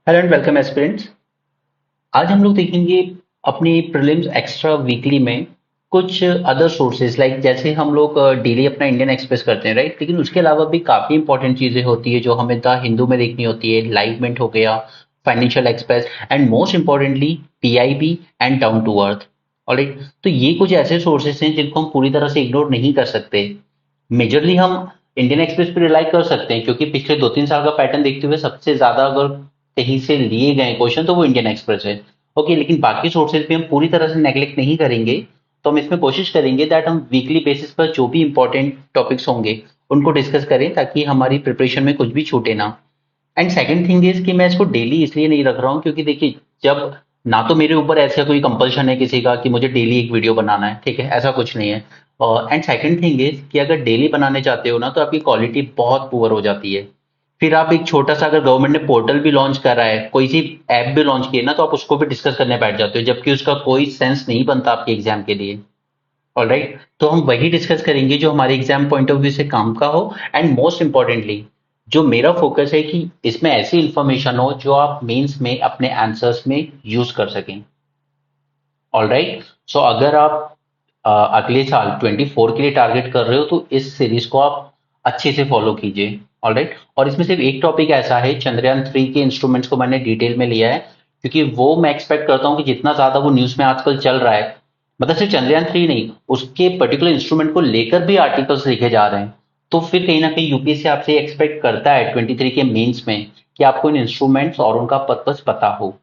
Hello and welcome aspirants. आज हम लोग देखेंगे अपनी प्रीलिम्स एक्स्ट्रा वीकली में कुछ अदर सोर्सेज लाइक जैसे हम लोग डेली अपना इंडियन एक्सप्रेस करते हैं, राइट। लेकिन उसके अलावा भी काफ़ी इंपॉर्टेंट चीज़ें होती है जो हमें द हिंदू में देखनी होती है। लाइव मिंट हो गया, Financial Express and most importantly PIB and Down to Earth. Alright, तो ये कुछ ऐसे सोर्सेज हैं जिनको हम पूरी तरह से इग्नोर नहीं कर सकते। मेजरली हम इंडियन एक्सप्रेस पे रिलाई कर सकते हैं क्योंकि पिछले 2-3 साल का पैटर्न देखते हुए सबसे ज्यादा अगर कहीं से लिए गए क्वेश्चन तो वो इंडियन एक्सप्रेस है। ओके, लेकिन बाकी सोर्सेज भी हम पूरी तरह से नेग्लेक्ट नहीं करेंगे। तो हम इसमें कोशिश करेंगे दैट हम वीकली बेसिस पर जो भी इंपॉर्टेंट टॉपिक्स होंगे उनको डिस्कस करें ताकि हमारी प्रिपरेशन में कुछ भी छूटे ना। एंड सेकंड थिंग इज कि मैं इसको डेली इसलिए नहीं रख रहा हूँ क्योंकि देखिए, जब ना तो मेरे ऊपर ऐसा कोई कंपल्शन है किसी का कि मुझे डेली एक वीडियो बनाना है, ठीक है, ऐसा कुछ नहीं है। एंड सेकंड थिंग इज कि अगर डेली बनाने चाहते हो ना तो आपकी क्वालिटी बहुत पुअर हो जाती है। फिर आप एक छोटा सा, अगर गवर्नमेंट ने पोर्टल भी लॉन्च करा है, कोई सी ऐप भी लॉन्च की है ना, तो आप उसको भी डिस्कस करने बैठ जाते हो जबकि उसका कोई सेंस नहीं बनता आपके एग्जाम के लिए। ऑलराइट, तो हम वही डिस्कस करेंगे जो हमारे एग्जाम पॉइंट ऑफ व्यू से काम का हो। एंड मोस्ट इंपॉर्टेंटली जो मेरा फोकस है कि इसमें ऐसी इंफॉर्मेशन हो जो आप मेंस में अपने आंसर्स में यूज कर सकें। ऑलराइट, सो अगर आप अगले साल 24 के लिए टारगेट कर रहे हो तो इस सीरीज को आप अच्छे से फॉलो कीजिए। ऑलराइट, और इसमें सिर्फ एक टॉपिक ऐसा है, चंद्रयान 3 के इंस्ट्रूमेंट्स को मैंने डिटेल में लिया है क्योंकि वो मैं एक्सपेक्ट करता हूँ कि जितना ज्यादा वो न्यूज में आजकल चल रहा है, मतलब सिर्फ चंद्रयान 3 नहीं, उसके पर्टिकुलर इंस्ट्रूमेंट को लेकर भी आर्टिकल्स लिखे जा रहे हैं। तो फिर कहीं ना कहीं यूपीएससी आपसे एक्सपेक्ट करता है 23 के मेंस में कि आपको इन इंस्ट्रूमेंट्स और उनका पर्पस पता हो।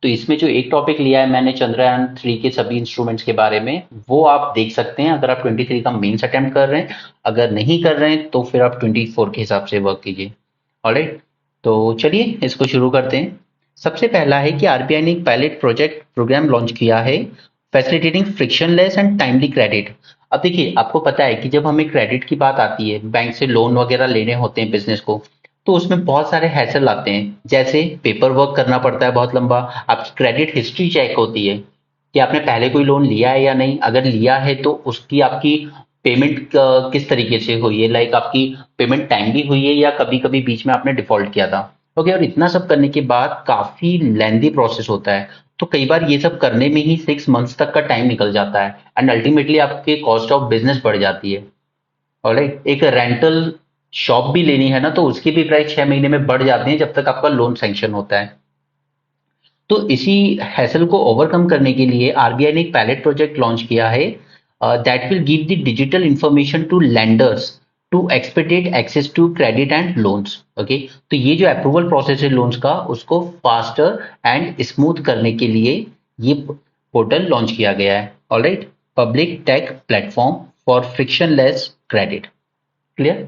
तो इसमें जो एक टॉपिक लिया है मैंने चंद्रयान 3 के सभी इंस्ट्रूमेंट्स के बारे में, वो आप देख सकते हैं अगर आप 23 का मेंस अटेम्प्ट कर रहे हैं। अगर नहीं कर रहे हैं तो फिर आप 24 के हिसाब से वर्क कीजिए। ऑलराइट, तो चलिए इसको शुरू करते हैं। सबसे पहला है कि आरबीआई ने एक पायलट प्रोजेक्ट प्रोग्राम लॉन्च किया है, facilitating frictionless and timely credit. अब देखिए, आपको पता है कि जब हमें क्रेडिट की बात आती है, बैंक से लोन वगैरह लेने होते हैं बिजनेस को, तो उसमें बहुत सारे हैसल आते हैं। जैसे पेपर वर्क करना पड़ता है बहुत लंबा, आपकी क्रेडिट हिस्ट्री चेक होती है कि आपने पहले कोई लोन लिया है या नहीं, अगर लिया है तो उसकी आपकी पेमेंट किस तरीके से हुई है, लाइक आपकी पेमेंट टाइमली हुई है या कभी कभी बीच में आपने डिफॉल्ट किया था। ओके, और इतना सब करने के बाद काफी लेंदी प्रोसेस होता है। तो कई बार ये सब करने में ही 6 मंथ्स तक का टाइम निकल जाता है एंड अल्टीमेटली आपके कॉस्ट ऑफ बिजनेस बढ़ जाती है। ऑलराइट, एक रेंटल शॉप भी लेनी है ना तो उसकी भी प्राइस 6 महीने में बढ़ जाती है जब तक आपका लोन सैंक्शन होता है। तो इसी हैसल को ओवरकम करने के लिए आरबीआई ने एक पायलट प्रोजेक्ट लॉन्च किया है that will give the digital information to lenders to expedite access to credit and loans. Okay, तो ये जो अप्रूवल प्रोसेस है लोन्स का उसको फास्टर एंड स्मूथ करने के लिए ये पोर्टल लॉन्च किया गया है। Alright, public take platform for frictionless credit. Clear.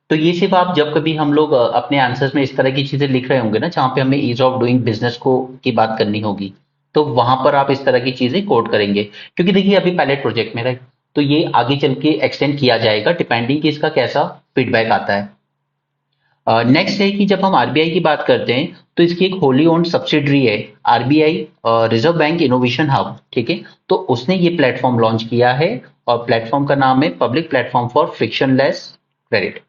तो ये सिर्फ आप जब कभी हम लोग अपने आंसर्स में इस तरह की चीजें लिख रहे होंगे ना जहां पे हमें ईज ऑफ डूइंग बिजनेस को की बात करनी होगी, तो वहां पर आप इस तरह की चीजें कोट करेंगे क्योंकि देखिए अभी पायलट प्रोजेक्ट में, राइट, तो ये आगे चल के एक्सटेंड किया जाएगा डिपेंडिंग कि इसका कैसा फीडबैक आता है। नेक्स्ट है कि जब हम आरबीआई की बात करते हैं तो इसकी एक होली ओन्ड सब्सिडरी है, RBI reserve bank innovation hub, ठीक है। तो उसने ये प्लेटफॉर्म लॉन्च किया है और प्लेटफॉर्म का नाम है public platform for frictionless credit.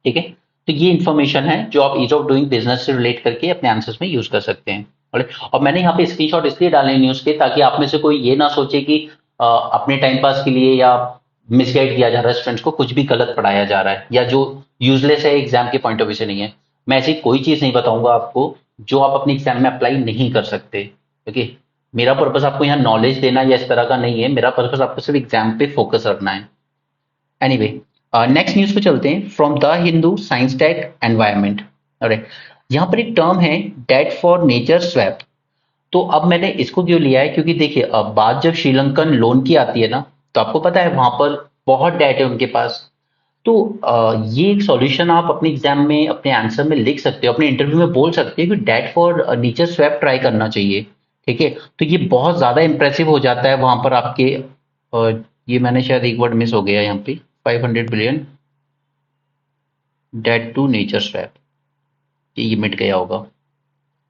ठीक है, तो ये इन्फॉर्मेशन है जो आप ईज ऑफ डूइंग बिजनेस से रिलेट करके अपने आंसर्स में यूज कर सकते हैं। और मैंने यहाँ पे स्क्रीनशॉट इसलिए डाले न्यूज के ताकि आप में से कोई ये ना सोचे कि अपने टाइम पास के लिए या मिसगाइड किया जा रहा है स्टूडेंट्स को, कुछ भी गलत पढ़ाया जा रहा है या जो यूजलेस है एग्जाम के पॉइंट ऑफ व्यू से नहीं है। मैं ऐसी कोई चीज नहीं बताऊंगा आपको जो आप अपने एग्जाम में अप्लाई नहीं कर सकते। ओके, मेरा पर्पस आपको यहाँ नॉलेज देना या इस तरह का नहीं है, मेरा पर्पस आपको सिर्फ एग्जाम पे फोकस रखना है। एनीवे, नेक्स्ट न्यूज पे चलते हैं। From the Hindu science tech environment. अरे, यहाँ पर एक टर्म है डेट फॉर नेचर स्वैप। तो अब मैंने इसको क्यों लिया है क्योंकि देखिए, अब बात जब श्रीलंकन लोन की आती है ना तो आपको पता है वहां पर बहुत डेट है उनके पास। तो ये एक सॉल्यूशन आप अपने एग्जाम में अपने आंसर में लिख सकते हो, अपने इंटरव्यू में बोल सकते हो कि debt for nature swap try करना चाहिए। ठीक है, तो ये बहुत ज्यादा इंप्रेसिव हो जाता है वहां पर आपके। ये मैंने शायद एक वर्ड मिस हो गया यहाँ पे, 500 billion debt to nature swap, ये मिट गया होगा।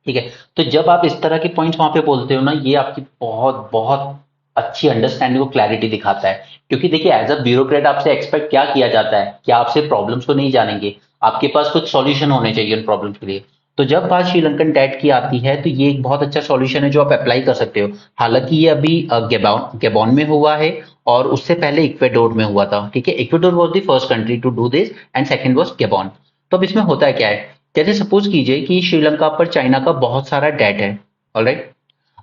ठीक है, तो जब आप इस तरह के पॉइंट्स वहां पे बोलते हो ना, ये आपकी बहुत बहुत अच्छी अंडरस्टैंडिंग को क्लैरिटी दिखाता है। क्योंकि देखिए एज अ ब्यूरोक्रेट आपसे एक्सपेक्ट क्या किया जाता है कि आप सिर्फ प्रॉब्लम्स को नहीं जानेंगे, आपके पास कुछ सॉल्यूशन होने चाहिए उन प्रॉब्लम्स के लिए। तो जब बात श्रीलंकन डेट की आती है तो ये एक बहुत अच्छा सॉल्यूशन है जो आप अप्लाई कर सकते हो। हालांकि ये अभी गैबोन में हुआ है और उससे पहले इक्वेडोर में हुआ था। ठीक है, Ecuador was the first country to do this and second was Gabon. तो अब इसमें होता है क्या है, जैसे सपोज कीजिए कि श्रीलंका पर चाइना का बहुत सारा डेट है। ऑलराइट,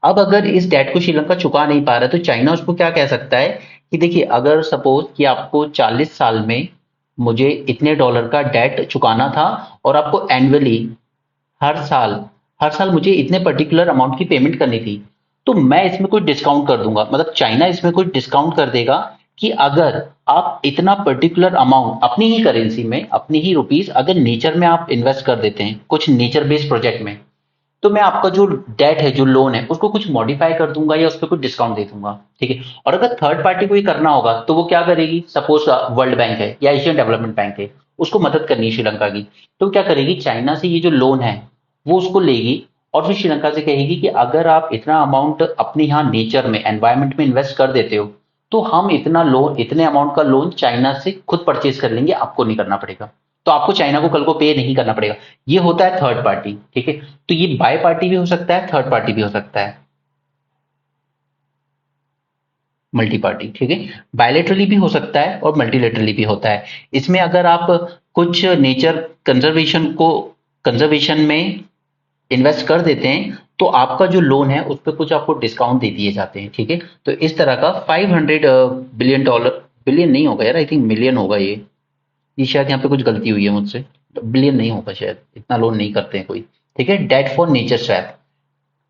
अब अगर इस डेट को श्रीलंका चुका नहीं पा रहा है तो चाइना उसको क्या कह सकता है कि देखिए अगर सपोज कि आपको 40 साल में मुझे इतने डॉलर का डेट चुकाना था और आपको एनुअली हर साल हर साल मुझे इतने पर्टिकुलर अमाउंट की पेमेंट करनी थी, तो मैं इसमें कुछ डिस्काउंट कर दूंगा। मतलब चाइना इसमें कुछ डिस्काउंट कर देगा कि अगर आप इतना पर्टिकुलर अमाउंट अपनी ही करेंसी में, अपनी ही रुपीस अगर नेचर में आप इन्वेस्ट कर देते हैं कुछ नेचर बेस्ड प्रोजेक्ट में, तो मैं आपका जो डेट है, जो लोन है, उसको कुछ मॉडिफाई कर दूंगा या उस पर कुछ डिस्काउंट दे दूंगा। ठीक है, और अगर थर्ड पार्टी को ये करना होगा तो वो क्या करेगी, सपोज वर्ल्ड बैंक है या एशियन डेवलपमेंट बैंक है, उसको मदद करनी है श्रीलंका की, तो क्या करेगी, चाइना से ये जो लोन है वो उसको लेगी और फिर श्रीलंका से कहेगी कि अगर आप इतना अमाउंट अपने यहाँ नेचर में, एनवायरमेंट में इन्वेस्ट कर देते हो तो हम इतना लोन, इतने अमाउंट का लोन चाइना से खुद परचेज कर लेंगे, आपको नहीं करना पड़ेगा। तो आपको चाइना को कल को पे नहीं करना पड़ेगा। ये होता है थर्ड पार्टी। ठीक है, तो ये बाय पार्टी भी हो सकता है, थर्ड पार्टी भी हो सकता है, मल्टी पार्टी। ठीक है, बायलेटरली भी हो सकता है और मल्टीलेटरली भी होता है। इसमें अगर आप कुछ नेचर कंजर्वेशन को, कंजर्वेशन में इन्वेस्ट कर देते हैं तो आपका जो लोन है उस पर कुछ आपको डिस्काउंट दे दिए जाते हैं। ठीक है, तो इस तरह का 500 बिलियन डॉलर, बिलियन नहीं होगा यार, आई थिंक मिलियन होगा ये शायद यहाँ पे कुछ गलती हुई है मुझसे, तो बिलियन नहीं होगा शायद, इतना लोन नहीं करते हैं कोई। ठीक है, debt for nature swap.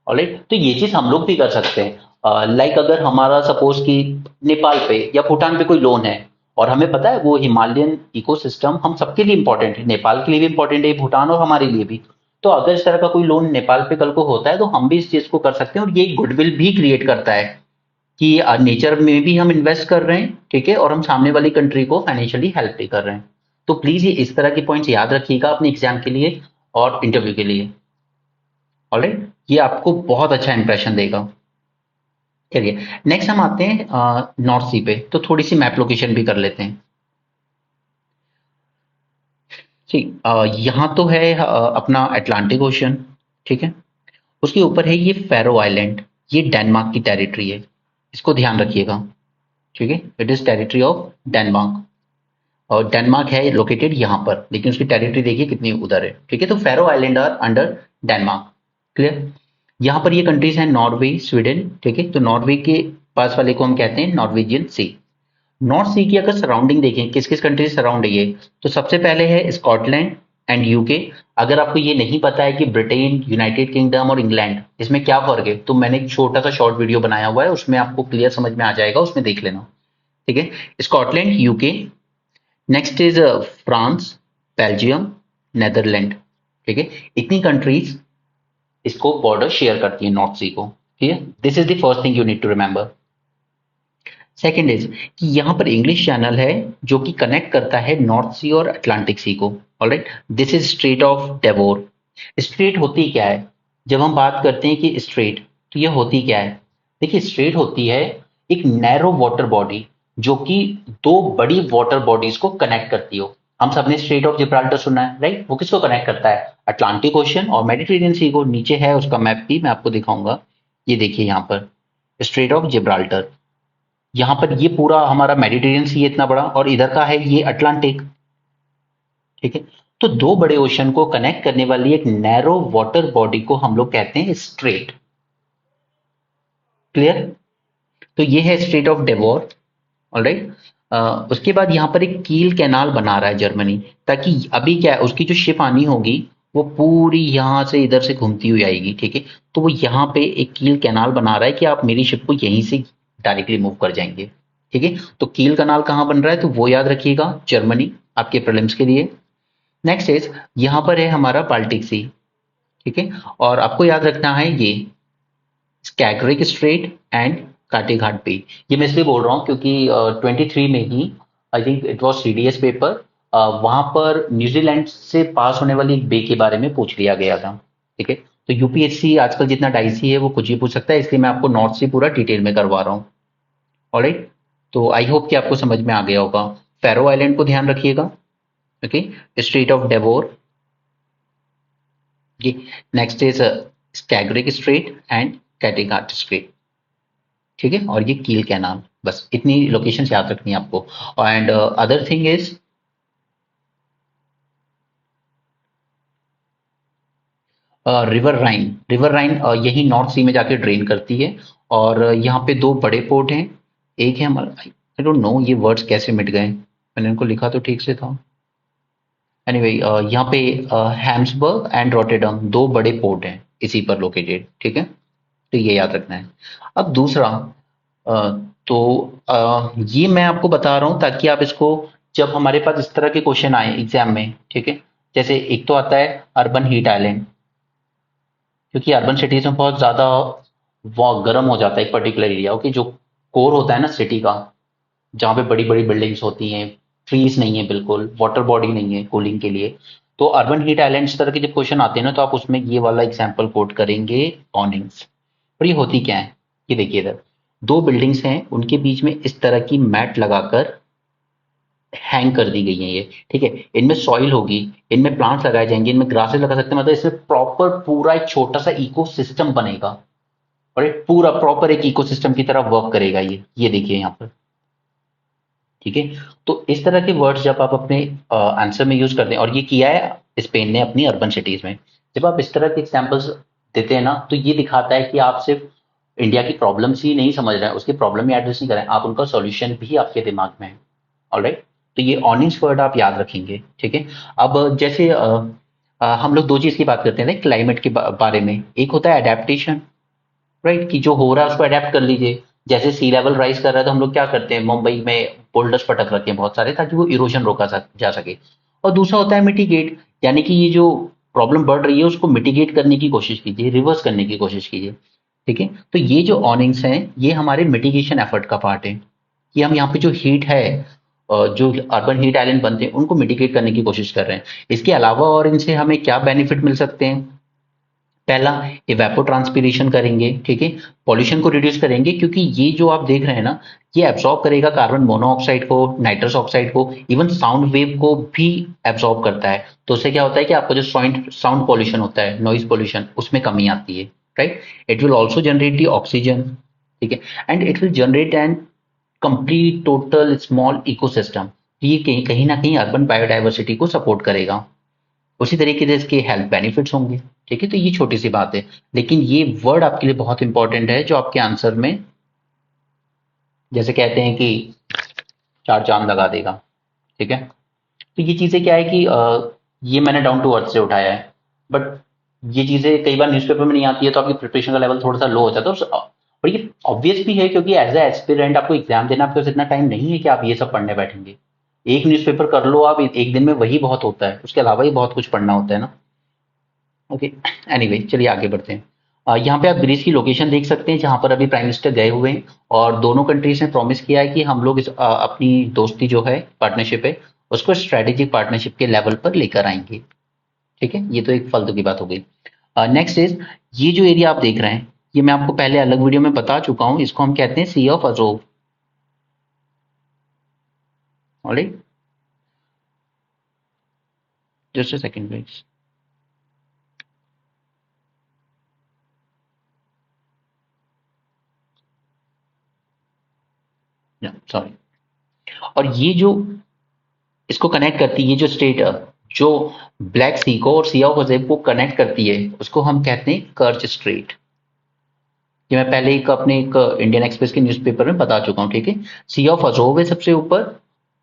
Alright, तो ये चीज हम लोग भी कर सकते हैं। लाइक अगर हमारा सपोज कि नेपाल पे या भूटान पे कोई लोन है और हमें पता है वो हिमालयन इकोसिस्टम हम सबके लिए इंपॉर्टेंट है, नेपाल के लिए भी इंपॉर्टेंट है भूटान, और हमारे लिए भी। तो अगर इस तरह का कोई लोन नेपाल पे कल को होता है तो हम भी इस चीज को कर सकते हैं और ये गुडविल भी क्रिएट करता है कि नेचर में भी हम इन्वेस्ट कर रहे हैं। ठीक है, और हम सामने वाली कंट्री को फाइनेंशियली हेल्प भी कर रहे हैं। तो प्लीज ये इस तरह के पॉइंट्स याद रखिएगा अपने एग्जाम के लिए और इंटरव्यू के लिए। ऑलराइट, ये आपको बहुत अच्छा इंप्रेशन देगा। चलिए, नेक्स्ट हम आते हैं नॉर्थ सी पे, तो थोड़ी सी मैप लोकेशन भी कर लेते हैं। ठीक, यहाँ तो है अपना अटलांटिक ओशन। ठीक है, उसके ऊपर है ये फैरो आइलैंड, ये डेनमार्क की टेरिटरी है, इसको ध्यान रखिएगा। ठीक है, it is territory of Denmark, और डेनमार्क है लोकेटेड यहाँ पर, लेकिन उसकी टेरिटरी देखिए कितनी उधर है। ठीक है, तो Faroe Island are under Denmark. Clear, यहाँ पर ये कंट्रीज हैं नॉर्वे, स्वीडन। ठीक है, तो नॉर्वे के पास वाले को हम कहते हैं नॉर्वेजियन सी। नॉर्थ सी की अगर सराउंडिंग देखें किस किस कंट्री से सराउंड है ये, तो सबसे पहले है स्कॉटलैंड एंड यूके। अगर आपको ये नहीं पता है कि ब्रिटेन, यूनाइटेड किंगडम और इंग्लैंड इसमें क्या फर्क है, तो मैंने एक छोटा सा शॉर्ट वीडियो बनाया हुआ है, उसमें आपको क्लियर समझ में आ जाएगा, उसमें देख लेना। ठीक है, Scotland, UK, next is France, Belgium, Netherland. ठीक है, इतनी कंट्रीज इसको बॉर्डर शेयर करती है नॉर्थ सी को। ठीक है, this is the first thing you need to remember. Second is कि यहाँ पर इंग्लिश चैनल है जो कि कनेक्ट करता है नॉर्थ सी और अटलांटिक सी को। Alright, this is strait of Dover. Strait होती क्या है, जब हम बात करते हैं कि स्ट्रेट, तो ये होती क्या है, देखिए स्ट्रेट होती है एक नैरो वाटर बॉडी जो कि दो बड़ी वाटर बॉडीज को कनेक्ट करती हो। हम सबने स्ट्रेट ऑफ जिब्राल्टर सुना है, राइट? वो किसको कनेक्ट करता है, अटलांटिक ओशन और मेडिटेरियन सी को। नीचे है उसका मैप भी, मैं आपको दिखाऊंगा, ये देखिए यहाँ पर स्ट्रेट ऑफ जिब्राल्टर। यहाँ पर ये पूरा हमारा मेडिटेरियन सी है इतना बड़ा, और इधर का है ये अटलांटिक। ठीक है, तो दो बड़े ओशन को कनेक्ट करने वाली एक नैरो वाटर बॉडी को हम लोग कहते हैं स्ट्रेट। क्लियर, तो ये है स्ट्रेट ऑफ डेवोर। ऑलराइट, उसके बाद यहाँ पर एक कील कैनाल बना रहा है जर्मनी, ताकि अभी क्या है, उसकी जो शिप आनी होगी वो पूरी यहाँ से इधर से घूमती हुई आएगी। ठीक है, तो वो यहाँ पे एक कील कैनाल बना रहा है कि आप मेरी शिप को यहीं से डायरेक्टली मूव कर जाएंगे। ठीक है, तो कील कैनाल कहाँ बन रहा है, तो वो याद रखिएगा, जर्मनी, आपके प्रीलिम्स के लिए। नेक्स्ट इज यहाँ पर है हमारा बाल्टिक सी। ठीक है, और आपको याद रखना है ये स्कैगरिक स्ट्रेट एंड काटीघाट बे। ये मैं इसलिए बोल रहा हूँ क्योंकि 23 में ही, I think it was CDS paper, वहां पर न्यूजीलैंड से पास होने वाली एक बे के बारे में पूछ लिया गया था। ठीक है, तो यूपीएससी आजकल जितना डाइसी है वो कुछ ही पूछ सकता है, इसलिए मैं आपको नॉर्थ से पूरा डिटेल में करवा रहा हूँ। ऑलराइट, तो आई होप कि आपको समझ में आ गया होगा। फैरो आइलैंड को ध्यान रखिएगा। ओके, स्ट्रेट ऑफ डेवोर, जी। Next is Skagerrak strait and Kattegat strait. ठीक है, और ये कील कैनाल। बस इतनी लोकेशन याद रखनी है आपको। And other thing is river Rhine. River Rhine यही नॉर्थ सी में जाके ड्रेन करती है। और यहाँ पे दो बड़े पोर्ट हैं। एक है हमारा, आई डोंट नो ये वर्ड्स कैसे मिट गए, मैंने इनको लिखा तो ठीक से था। एनीवे यहाँ पे हैम्सबर्ग एंड रॉटरडम दो बड़े पोर्ट हैं इसी पर लोकेटेड। ठीक है, तो ये याद रखना है। अब दूसरा, अ, तो ये मैं आपको बता रहा हूँ ताकि आप इसको, जब हमारे पास इस तरह के क्वेश्चन आए एग्जाम में, ठीक है, जैसे एक तो आता है अर्बन हीट आइलैंड, क्योंकि अर्बन सिटीज में बहुत ज्यादा वो गर्म हो जाता है एक पर्टिकुलर एरिया, ओके, जो कोर होता है ना सिटी का, जहाँ पे बड़ी बड़ी बिल्डिंग्स होती हैं, ट्रीज नहीं है, बिल्कुल वाटर बॉडी नहीं है कूलिंग के लिए। तो अर्बन हीट आइलैंड इस तरह के जब क्वेश्चन आते हैं ना, तो आप उसमें ये वाला एग्जाम्पल कोट करेंगे, ऑनिंग्स। और ये होती क्या है, ये देखिए इधर दो बिल्डिंग्स हैं, उनके बीच में इस तरह की मैट लगाकर हैंग कर दी गई है ये। ठीक है, इनमें सॉइल होगी, इनमें प्लांट्स लगाए जाएंगे, इनमें ग्रासेस लगा सकते हैं, मतलब इसमें प्रॉपर पूरा एक छोटा सा इकोसिस्टम बनेगा। और एक पूरा प्रॉपर एक इकोसिस्टम की तरह वर्क करेगा ये देखिए यहाँ पर। ठीक है, तो इस तरह के वर्ड्स जब आप अपने आंसर में यूज करते हैं, और ये किया है स्पेन ने अपनी अर्बन सिटीज में, जब आप इस तरह के एग्जाम्पल्स देते हैं ना, तो ये दिखाता है कि आप सिर्फ इंडिया की प्रॉब्लम्स ही नहीं समझ रहे हैं, उसकी प्रॉब्लम ही एड्रेस नहीं कर रहे हैं, आप उनका सॉल्यूशन भी आपके दिमाग में है। ऑलराइट, तो ये ऑनिंग्स वर्ड आप याद रखेंगे। ठीक है, अब जैसे हम लोग दो चीज की बात करते हैं क्लाइमेट के बारे में, एक होता है अडेप्टेशन, राइट, कि जो हो रहा है उसको अडेप्ट कर लीजिए। जैसे सी लेवल राइज कर रहा है, तो हम लोग क्या करते हैं, मुंबई में बोल्डर्स पटक रखे हैं बहुत सारे, ताकि वो इरोजन रोका जा सके। और दूसरा होता है मिटिगेट, यानी कि ये जो प्रॉब्लम बढ़ रही है उसको मिटिगेट करने की कोशिश कीजिए, रिवर्स करने की कोशिश कीजिए। ठीक है, तो ये जो ऑनिंग्स हैं ये हमारे मिटिगेशन एफर्ट का पार्ट है, कि हम यहाँ पे जो हीट है, जो अर्बन हीट आइलैंड बनते हैं उनको मिटिगेट करने की कोशिश कर रहे हैं। इसके अलावा और इनसे हमें क्या बेनिफिट मिल सकते हैं, पहला, इवेपोट्रांसपिरेशन करेंगे। ठीक है, पॉल्यूशन को रिड्यूस करेंगे, क्योंकि ये जो आप देख रहे हैं ना, ये एब्सॉर्ब करेगा कार्बन मोनोऑक्साइड को, नाइट्रस ऑक्साइड को, इवन साउंड वेव को भी एब्सॉर्ब करता है। तो उससे क्या होता है कि आपका जो साउंड पॉल्यूशन होता है, नॉइज पॉल्यूशन, उसमें कमी आती है। Right, it will also generate the oxygen. ठीक है, and it will generate N complete total small ecosystem. ये कहीं कहीं ना कहीं अर्बन बायोडाइवर्सिटी को सपोर्ट करेगा। उसी तरीके से इसके हेल्थ बेनिफिट्स होंगे। ठीक है, तो ये छोटी सी बात है, लेकिन ये वर्ड आपके लिए बहुत इंपॉर्टेंट है, जो आपके आंसर में, जैसे कहते हैं कि चार चांद लगा देगा। ठीक है, तो ये चीजें क्या है कि ये मैंने डाउन टू अर्थ से उठाया है, बट ये चीजें कई बार न्यूज़पेपर में नहीं आती है, तो आपकी प्रिपरेशन का लेवल थोड़ा सा लो हो जाता है। और ये ऑब्वियस भी है, क्योंकि एज ए एस्पिरेंट आपको एग्जाम देना, आपके पास इतना टाइम नहीं है कि आप ये सब पढ़ने बैठेंगे। एक न्यूज़पेपर कर लो आप एक दिन में, वही बहुत होता है, उसके अलावा ही बहुत कुछ पढ़ना होता है ना। ओके, एनीवे चलिए आगे बढ़ते हैं। यहाँ पे आप ग्रीस की लोकेशन देख सकते हैं, जहाँ पर अभी प्राइम मिनिस्टर गए हुए हैं, और दोनों कंट्रीज ने प्रॉमिस किया है कि हम लोग अपनी दोस्ती जो है, पार्टनरशिप है, उसको स्ट्रेटेजिक पार्टनरशिप के लेवल पर लेकर आएंगे। ठीक है, ये तो एक फालतू की बात हो गई। नेक्स्ट इज, ये जो एरिया आप देख रहे हैं, ये मैं आपको पहले अलग वीडियो में बता चुका हूँ, इसको हम कहते हैं sea of Azov. Alright, just a second please. Sorry. और ये जो इसको कनेक्ट करती है, ये जो स्टेट, जो ब्लैक सी को और सी ऑफ अजेब को कनेक्ट करती है, उसको हम कहते हैं कर्च स्ट्रेट। ये मैं पहले एक अपने एक इंडियन एक्सप्रेस के न्यूज़पेपर में बता चुका हूँ। ठीक है, सी ऑफ अजोव है सबसे ऊपर,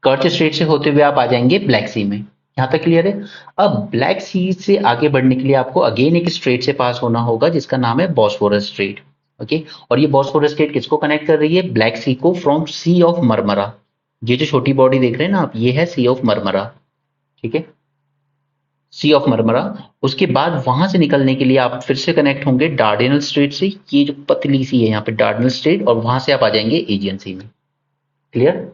कर्च स्ट्रेट से होते हुए आप आ जाएंगे ब्लैक सी में। यहाँ तक क्लियर है। अब ब्लैक सी से आगे बढ़ने के लिए आपको अगेन एक स्ट्रेट से पास होना होगा, जिसका नाम है बॉस्फोरस स्ट्रेट। ओके, और ये बॉस्फोरस स्ट्रेट किसको कनेक्ट कर रही है, ब्लैक सी को फ्रॉम सी ऑफ मरमरा। ये जो छोटी बॉडी देख रहे हैं ना आप, ये है सी ऑफ मरमरा। ठीक है, सी ऑफ मरमरा। उसके बाद वहां से निकलने के लिए आप फिर से कनेक्ट होंगे डार्डेनल स्ट्रेट से, ये जो पतली सी है यहाँ पे डार्डेनल स्ट्रेट, और वहां से आप आ जाएंगे एजियन सी में। क्लियर,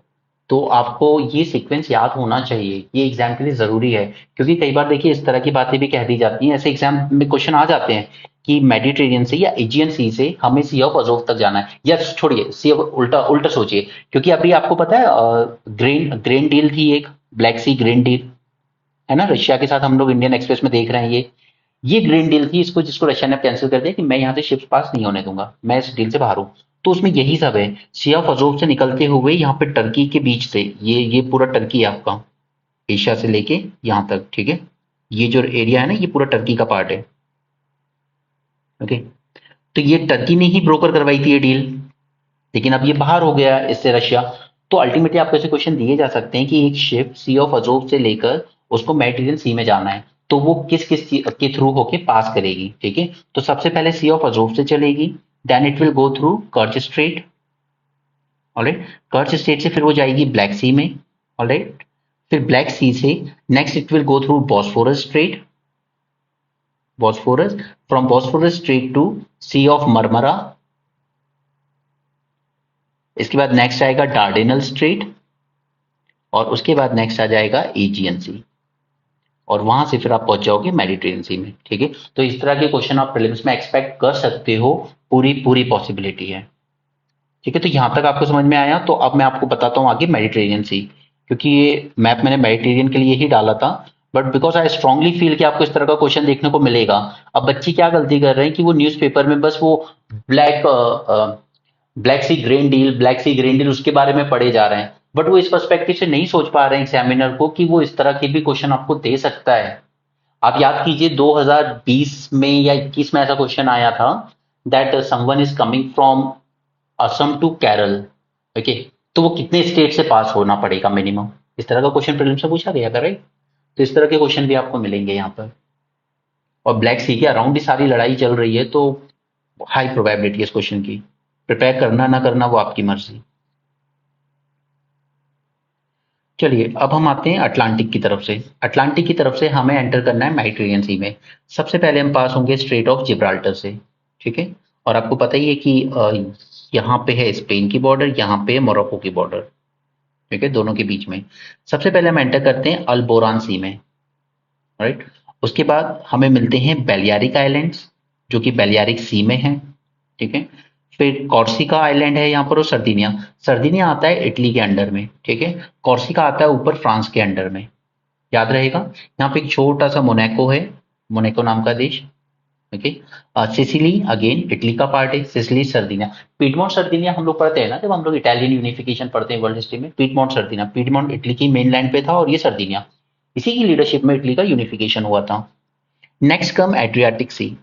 तो आपको ये सीक्वेंस याद होना चाहिए, ये एग्जाम के लिए जरूरी है, क्योंकि कई बार देखिए इस तरह की बातें भी कह दी जाती हैं, ऐसे एग्जाम में क्वेश्चन आ जाते हैं कि मेडिटेरियन से या एजियन सी से हमें सी ऑफ अजोव तक जाना है, या छोड़िए सी ऑफ, उल्टा उल्टा सोचिए, क्योंकि अभी आपको पता है ग्रेन ग्रेन डील थी एक, ब्लैक सी ग्रेन डील, है ना, रशिया के साथ हम लोग इंडियन एक्सप्रेस में देख रहे हैं ये। ये ग्रीन डील थी, इसको जिसको रशिया ने कैंसिल कर दिया कि मैं यहाँ से शिप्स पास नहीं होने दूंगा, मैं इस डील से बाहर हूँ। तो उसमें यही सब है, सी ऑफ अजोव से निकलते हुए यहाँ पे टर्की के बीच से, ये पूरा टर्की है आपका, एशिया से लेके यहाँ तक, ठीक है। ये जो एरिया है ना, ये पूरा टर्की का पार्ट है। ओके, तो ये टर्की ने ही ब्रोकर करवाई थी ये डील, लेकिन अब ये बाहर हो गया इससे रशिया। तो अल्टीमेटली आपको ऐसे क्वेश्चन दिए जा सकते हैं कि एक शिप सी ऑफ अजोव से लेकर उसको मेडिटेरियन सी में जाना है, तो वो किस किस के थ्रू होके पास करेगी, ठीक है। तो सबसे पहले सी ऑफ अजोव से चलेगी, then it will go through Kerch Strait, alright. Kerch Strait से फिर वो जाएगी ब्लैक सी में, ऑलराइट। फिर ब्लैक सी से next it will go through Bosphorus Strait, Bosphorus, from Bosphorus Strait to Sea of Marmara. इसके बाद नेक्स्ट आएगा डार्डेनल स्ट्रेट, और उसके बाद नेक्स्ट आ जाएगा एजियन सी, और वहां से फिर आप पहुंच जाओगे मेडिटेरियन सी में, ठीक है। तो इस तरह के क्वेश्चन आप प्रीलिम्स में एक्सपेक्ट कर सकते हो, पूरी पूरी पॉसिबिलिटी है, ठीक है। तो यहां तक आपको समझ में आया, तो अब मैं आपको बताता हूँ आगे मेडिटेरियन सी, क्योंकि ये मैप मैंने मेडिटेरियन के लिए ही डाला था, but because I strongly feel कि आपको इस तरह का क्वेश्चन देखने को मिलेगा। अब बच्चे क्या गलती कर रहे हैं कि वो न्यूज़पेपर में बस वो ब्लैक ब्लैक सी ग्रेन डील, ब्लैक सी ग्रेन डील उसके बारे में पढ़े जा रहे हैं, बट वो इस पर्सपेक्टिव से नहीं सोच पा रहे हैं एग्जामिनर को कि वो इस तरह के भी क्वेश्चन आपको दे सकता है। आप याद कीजिए 2020 में या 21 में ऐसा क्वेश्चन आया था, that someone is coming from Assam to Kerala, okay, तो वो कितने स्टेट से पास होना पड़ेगा मिनिमम, इस तरह का क्वेश्चन प्रीलिम्स से पूछा गया था, राइट। तो इस तरह के क्वेश्चन भी आपको मिलेंगे यहाँ पर, और ब्लैक सी के अराउंड ही सारी लड़ाई चल रही है, तो हाई प्रोबेबिलिटी है इस क्वेश्चन की। प्रिपेयर करना ना करना वो आपकी मर्जी। चलिए अब हम आते हैं अटलांटिक की तरफ से। अटलांटिक की तरफ से हमें एंटर करना है मेडिटेरियन सी में। सबसे पहले हम पास होंगे स्ट्रेट ऑफ जिब्राल्टर से, ठीक है। और आपको पता ही है कि यहाँ पे है स्पेन की बॉर्डर, यहाँ पे है मोरक्को की बॉर्डर, ठीक है, दोनों के बीच में। सबसे पहले हम एंटर करते हैं अल्बोरान सी में, राइट। उसके बाद हमें मिलते हैं बेलियारिक आइलैंड्स, जो कि बेलियारिक सी में है, ठीक है। फिर कॉर्सिका आइलैंड है यहाँ पर, और सर्दिनिया, सर्दिनिया आता है इटली के अंडर में, ठीक है। कॉर्सिका आता है ऊपर फ्रांस के अंडर में, याद रहेगा। यहाँ पे एक छोटा सा मोनाको है, मोनाको नाम का देश, ओके। सिसिली अगेन इटली का पार्ट है, सिसिली सर्दिनिया। पीडमोंट सर्दिनिया हम लोग पढ़ते हैं ना जब हम लोग इटालियन यूनिफिकेशन पढ़ते हैं वर्ल्ड हिस्ट्री में, पीडमोंट सर्दिनिया, पीडमोंट इटली की मेन लैंड पे था, और ये सर्दिनिया इसी की लीडरशिप में इटली का यूनिफिकेशन हुआ था। नेक्स्ट कम एड्रियाटिक सी।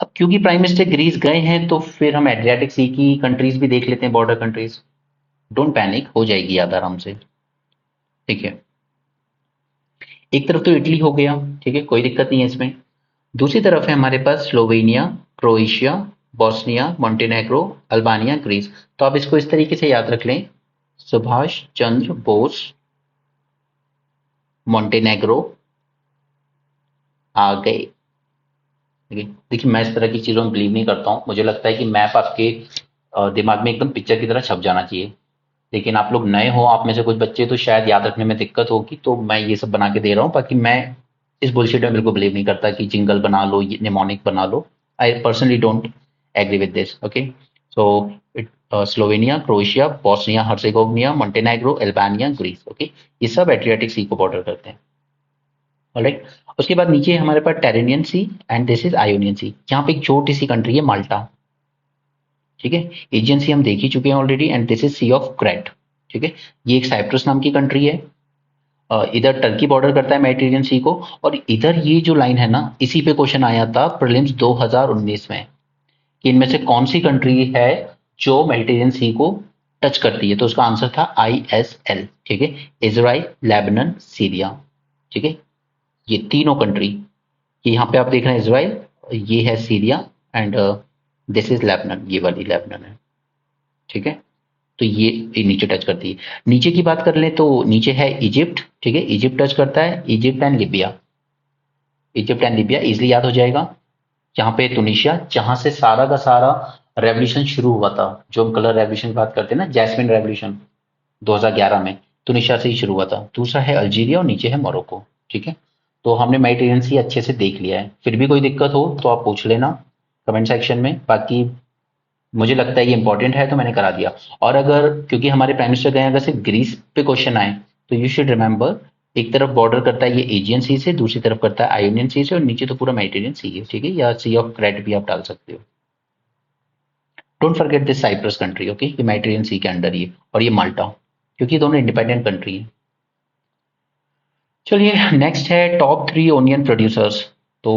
अब क्योंकि प्राइम मिनिस्टर ग्रीस गए हैं, तो फिर हम एड्रियाटिक सी की कंट्रीज भी देख लेते हैं, बॉर्डर कंट्रीज। डोंट पैनिक, हो जाएगी याद आराम से, ठीक है। एक तरफ तो इटली हो गया, ठीक है, कोई दिक्कत नहीं है इसमें। दूसरी तरफ है हमारे पास Slovenia, Croatia, Bosnia, Montenegro, Albania, Greece. तो आप इसको इस तरीके से याद रख लें, सुभाष चंद्र बोस, मोंटेनेग्रो आ गए, ठीक है। देखिए मैं इस तरह की चीजों में बिलीव नहीं करता हूँ, मुझे लगता है कि मैप आपके दिमाग में एकदम पिक्चर की तरह छप जाना चाहिए। लेकिन आप लोग नए हो, आप में से कुछ बच्चे, तो शायद याद रखने में दिक्कत होगी, तो मैं ये सब बना के दे रहा हूँ। बाकी मैं इस बुलशिट में बिल्कुल बिलीव नहीं करता कि जिंगल बना लो, निमोनिक बना लो। I personally don't agree with this, okay. So Slovenia, Croatia, Bosnia Herzegovina, Montenegro, Albania, Greece, okay, ये सब एड्रियाटिक सी को बॉर्डर करते हैं, ऑलराइट। उसके बाद नीचे हमारे पास टेरेनियन सी, एंड दिस इज आयोनियन सी। यहाँ पे एक छोटी सी कंट्री है माल्टा, ठीक है। एजियन सी हम देख ही चुके हैं already, and this is Sea of Crete, ठीक है। ये एक साइप्रस नाम की कंट्री है, इधर टर्की बॉर्डर करता है मेडिटेरियन सी को, और इधर ये जो लाइन है ना, इसी पे क्वेश्चन आया था प्रीलिम्स 2019 में, कि इनमें से कौन सी कंट्री है जो मेडिटेरियन सी को टच करती है। तो उसका आंसर था ISL, ठीक है, इजराइल, लेबनान, सीरिया, ठीक है। ये तीनों कंट्री, ये यहाँ पे आप देख रहे हैं इजराइल, ये है Syria, and this is Lebanon, ये वाली लेबनान है, ठीक है। तो ये नीचे टच करती है। नीचे की बात कर लें तो नीचे है इजिप्ट, ठीक है, इजिप्ट टच करता है, Egypt and Libya, Egypt and Libya easily याद हो जाएगा। यहाँ पे तुनिशिया, जहां से सारा का सारा रेवोल्यूशन शुरू हुआ था, जो हम कलर रेवोल्यूशन की बात करते हैं ना, जैस्मिन रेवोल्यूशन 2011 में, तुनिशिया से ही शुरू हुआ था। दूसरा है अल्जीरिया, और नीचे है मोरक्को, ठीक है। तो हमने मेडिटेरियन सी अच्छे से देख लिया है, फिर भी कोई दिक्कत हो तो आप पूछ लेना कमेंट सेक्शन में। बाकी मुझे लगता है ये इंपॉर्टेंट है, तो मैंने करा दिया। और अगर क्योंकि हमारे प्राइम मिनिस्टर गए, अगर सिर्फ ग्रीस पे क्वेश्चन आए, तो यू शुड रिमेंबर एक तरफ बॉर्डर करता है ये एजियन सी से, दूसरी तरफ करता है आयोनियन सी से, और नीचे तो पूरा मेडिटेरियन सी है, ठीक है, या सी ऑफ क्रेट भी आप डाल सकते हो। Don't forget this Cyprus country, okay, ये मेडिटेरियन सी के अंडर ही है, और ये माल्टा, क्योंकि ये दोनों इंडिपेंडेंट कंट्री हैं। चलिए नेक्स्ट है टॉप 3 ओनियन प्रोड्यूसर्स। तो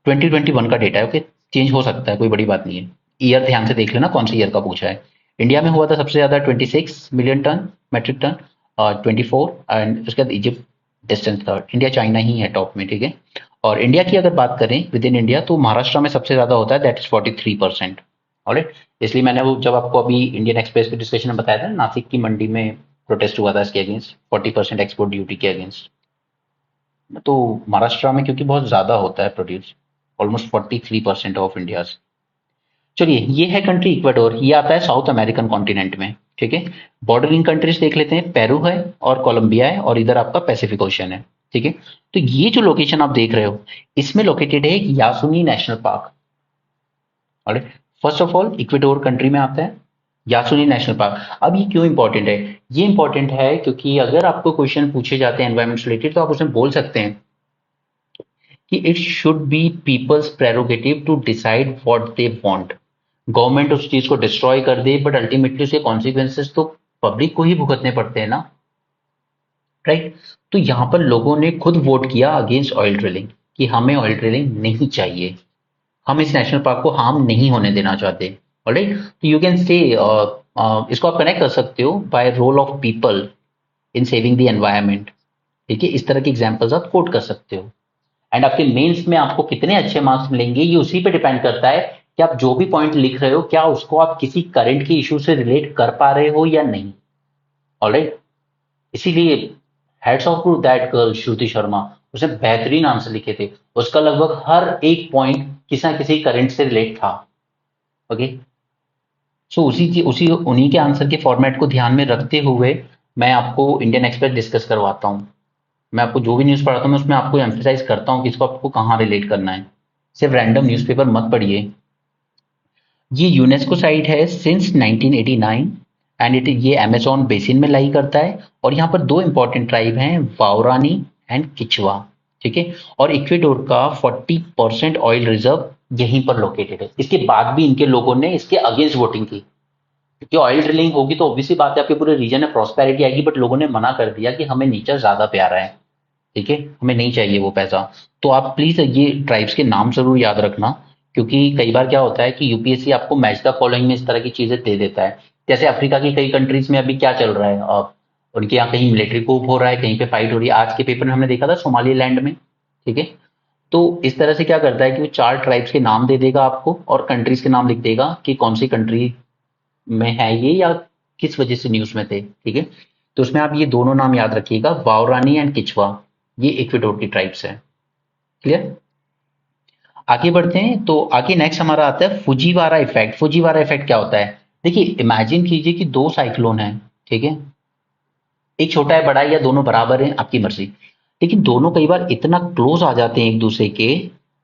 2021 का डेटा है, ओके, चेंज हो सकता है, कोई बड़ी बात नहीं है। ईयर ध्यान से देख लेना कौन से ईयर का पूछा है। इंडिया में हुआ था सबसे ज्यादा 26 million ton metric ton, 24, and उसके बाद Egypt distance third, India China ही है टॉप में, ठीक है। और इंडिया की अगर बात करें विद इन इंडिया, तो महाराष्ट्र में सबसे ज्यादा होता है, दैट इज 43%। ऑलराइट, इसलिए मैंने वो जब आपको अभी इंडियन एक्सप्रेस के डिस्कशन में बताया था, नासिक की मंडी में प्रोटेस्ट हुआ था इसके अगेंस्ट, 40% एक्सपोर्ट ड्यूटी के अगेंस्ट। तो महाराष्ट्र में क्योंकि बहुत ज्यादा होता है प्रोड्यूस, ऑलमोस्ट 43% ऑफ इंडिया। चलिए ये है कंट्री इक्वाडोर, ये आता है साउथ अमेरिकन कॉन्टिनेंट में, ठीक है। बॉर्डरिंग कंट्रीज देख लेते हैं, पेरू है और कोलंबिया है, और इधर आपका पैसिफिक ओशन है, ठीक है। तो ये जो लोकेशन आप देख रहे हो, इसमें लोकेटेड है एक Yasuni national park. Alright, first of all Ecuador country में आता है यासुनी नेशनल पार्क। अब ये क्यों इंपॉर्टेंट है? ये इंपॉर्टेंट है क्योंकि अगर आपको क्वेश्चन पूछे जाते हैं एनवायरमेंट रिलेटेड, तो आप उसमें बोल सकते हैं कि it should be people's prerogative to decide what they want. Government उस चीज को डिस्ट्रॉय कर दे, बट अल्टीमेटली उसके कॉन्सिक्वेंसेस तो पब्लिक को ही भुगतने पड़ते हैं ना, राइट। तो यहां पर लोगों ने खुद वोट किया अगेंस्ट ऑयल ड्रिलिंग, कि हमें ऑयल ड्रिलिंग नहीं चाहिए, हम इस नेशनल पार्क को हार्म नहीं होने देना चाहते। ऑलराइट, तो यू कैन से इसको आप कनेक्ट कर सकते हो by role of people in saving the environment, ठीक है। इस तरह के एग्जाम्पल्स आप कोट कर सकते हो। एंड आपके मेंस में आपको कितने अच्छे मार्क्स मिलेंगे, ये उसी पे डिपेंड करता है कि आप जो भी पॉइंट लिख रहे हो, क्या उसको आप किसी करंट की इशू से रिलेट कर पा रहे हो या नहीं। ऑलराइट, इसीलिए hats off to that girl Shruti Sharma, उसने बेहतरीन आंसर लिखे थे, उसका लगभग हर एक पॉइंट किसी ना किसी करंट से रिलेट था। ओके, सो उसी उन्हीं के आंसर के फॉर्मेट को ध्यान में रखते हुए मैं आपको इंडियन एक्सप्रेस डिस्कस करवाता हूँ। मैं आपको जो भी न्यूज़ पढ़ाता हूँ, मैं उसमें आपको एम्फेसाइज करता हूँ कि इसको आपको कहाँ रिलेट करना है। सिर्फ रैंडम न्यूज़पेपर मत पढ़िए। ये यूनेस्को साइट है सिंस 1989, एंड ये अमेजोन बेसिन में लाई करता है, और यहाँ पर दो इंपॉर्टेंट ट्राइब हैं, वाओरानी एंड किचवा, ठीक है। और इक्वेडोर का 40% ऑयल रिजर्व यहीं पर लोकेटेड है। इसके बाद भी इनके लोगों ने इसके अगेंस्ट वोटिंग की, क्योंकि ऑयल ड्रिलिंग होगी तो ऑब्वियसली बात है आपके पूरे रीजन में प्रॉस्पेरिटी आएगी, बट लोगों ने मना कर दिया कि हमें नेचर ज्यादा प्यारा है, ठीक है, हमें नहीं चाहिए वो पैसा। तो आप प्लीज ये ट्राइब्स के नाम जरूर याद रखना, क्योंकि कई बार क्या होता है कि यूपीएससी आपको मैच द फॉलोइंग में इस तरह की चीजें दे देता है। जैसे अफ्रीका की कई कंट्रीज में अभी क्या चल रहा है, उनके यहाँ कहीं मिलिट्री coup हो रहा है, कहीं पे फाइट हो रही है। आज के पेपर में हमने देखा था सोमालीलैंड में, ठीक है। तो इस तरह से क्या करता है कि वो 4 ट्राइब्स के नाम दे देगा आपको, और कंट्रीज के नाम लिख देगा कि कौन सी कंट्री में है ये, या किस वजह से न्यूज में थे, ठीक है। तो उसमें आप ये दोनों नाम याद रखिएगा, वाओरानी एंड किचवा, ये इक्वेडोर की ट्राइब्स है। क्लियर? आगे बढ़ते हैं, तो आगे नेक्स्ट हमारा आता है फुजीवारा इफेक्ट। फुजीवारा इफेक्ट क्या होता है? देखिए इमेजिन कीजिए कि दो साइक्लोन है, ठीक है, एक छोटा है बड़ा है, या दोनों बराबर हैं, आपकी मर्जी। लेकिन दोनों कई बार इतना क्लोज आ जाते हैं एक दूसरे के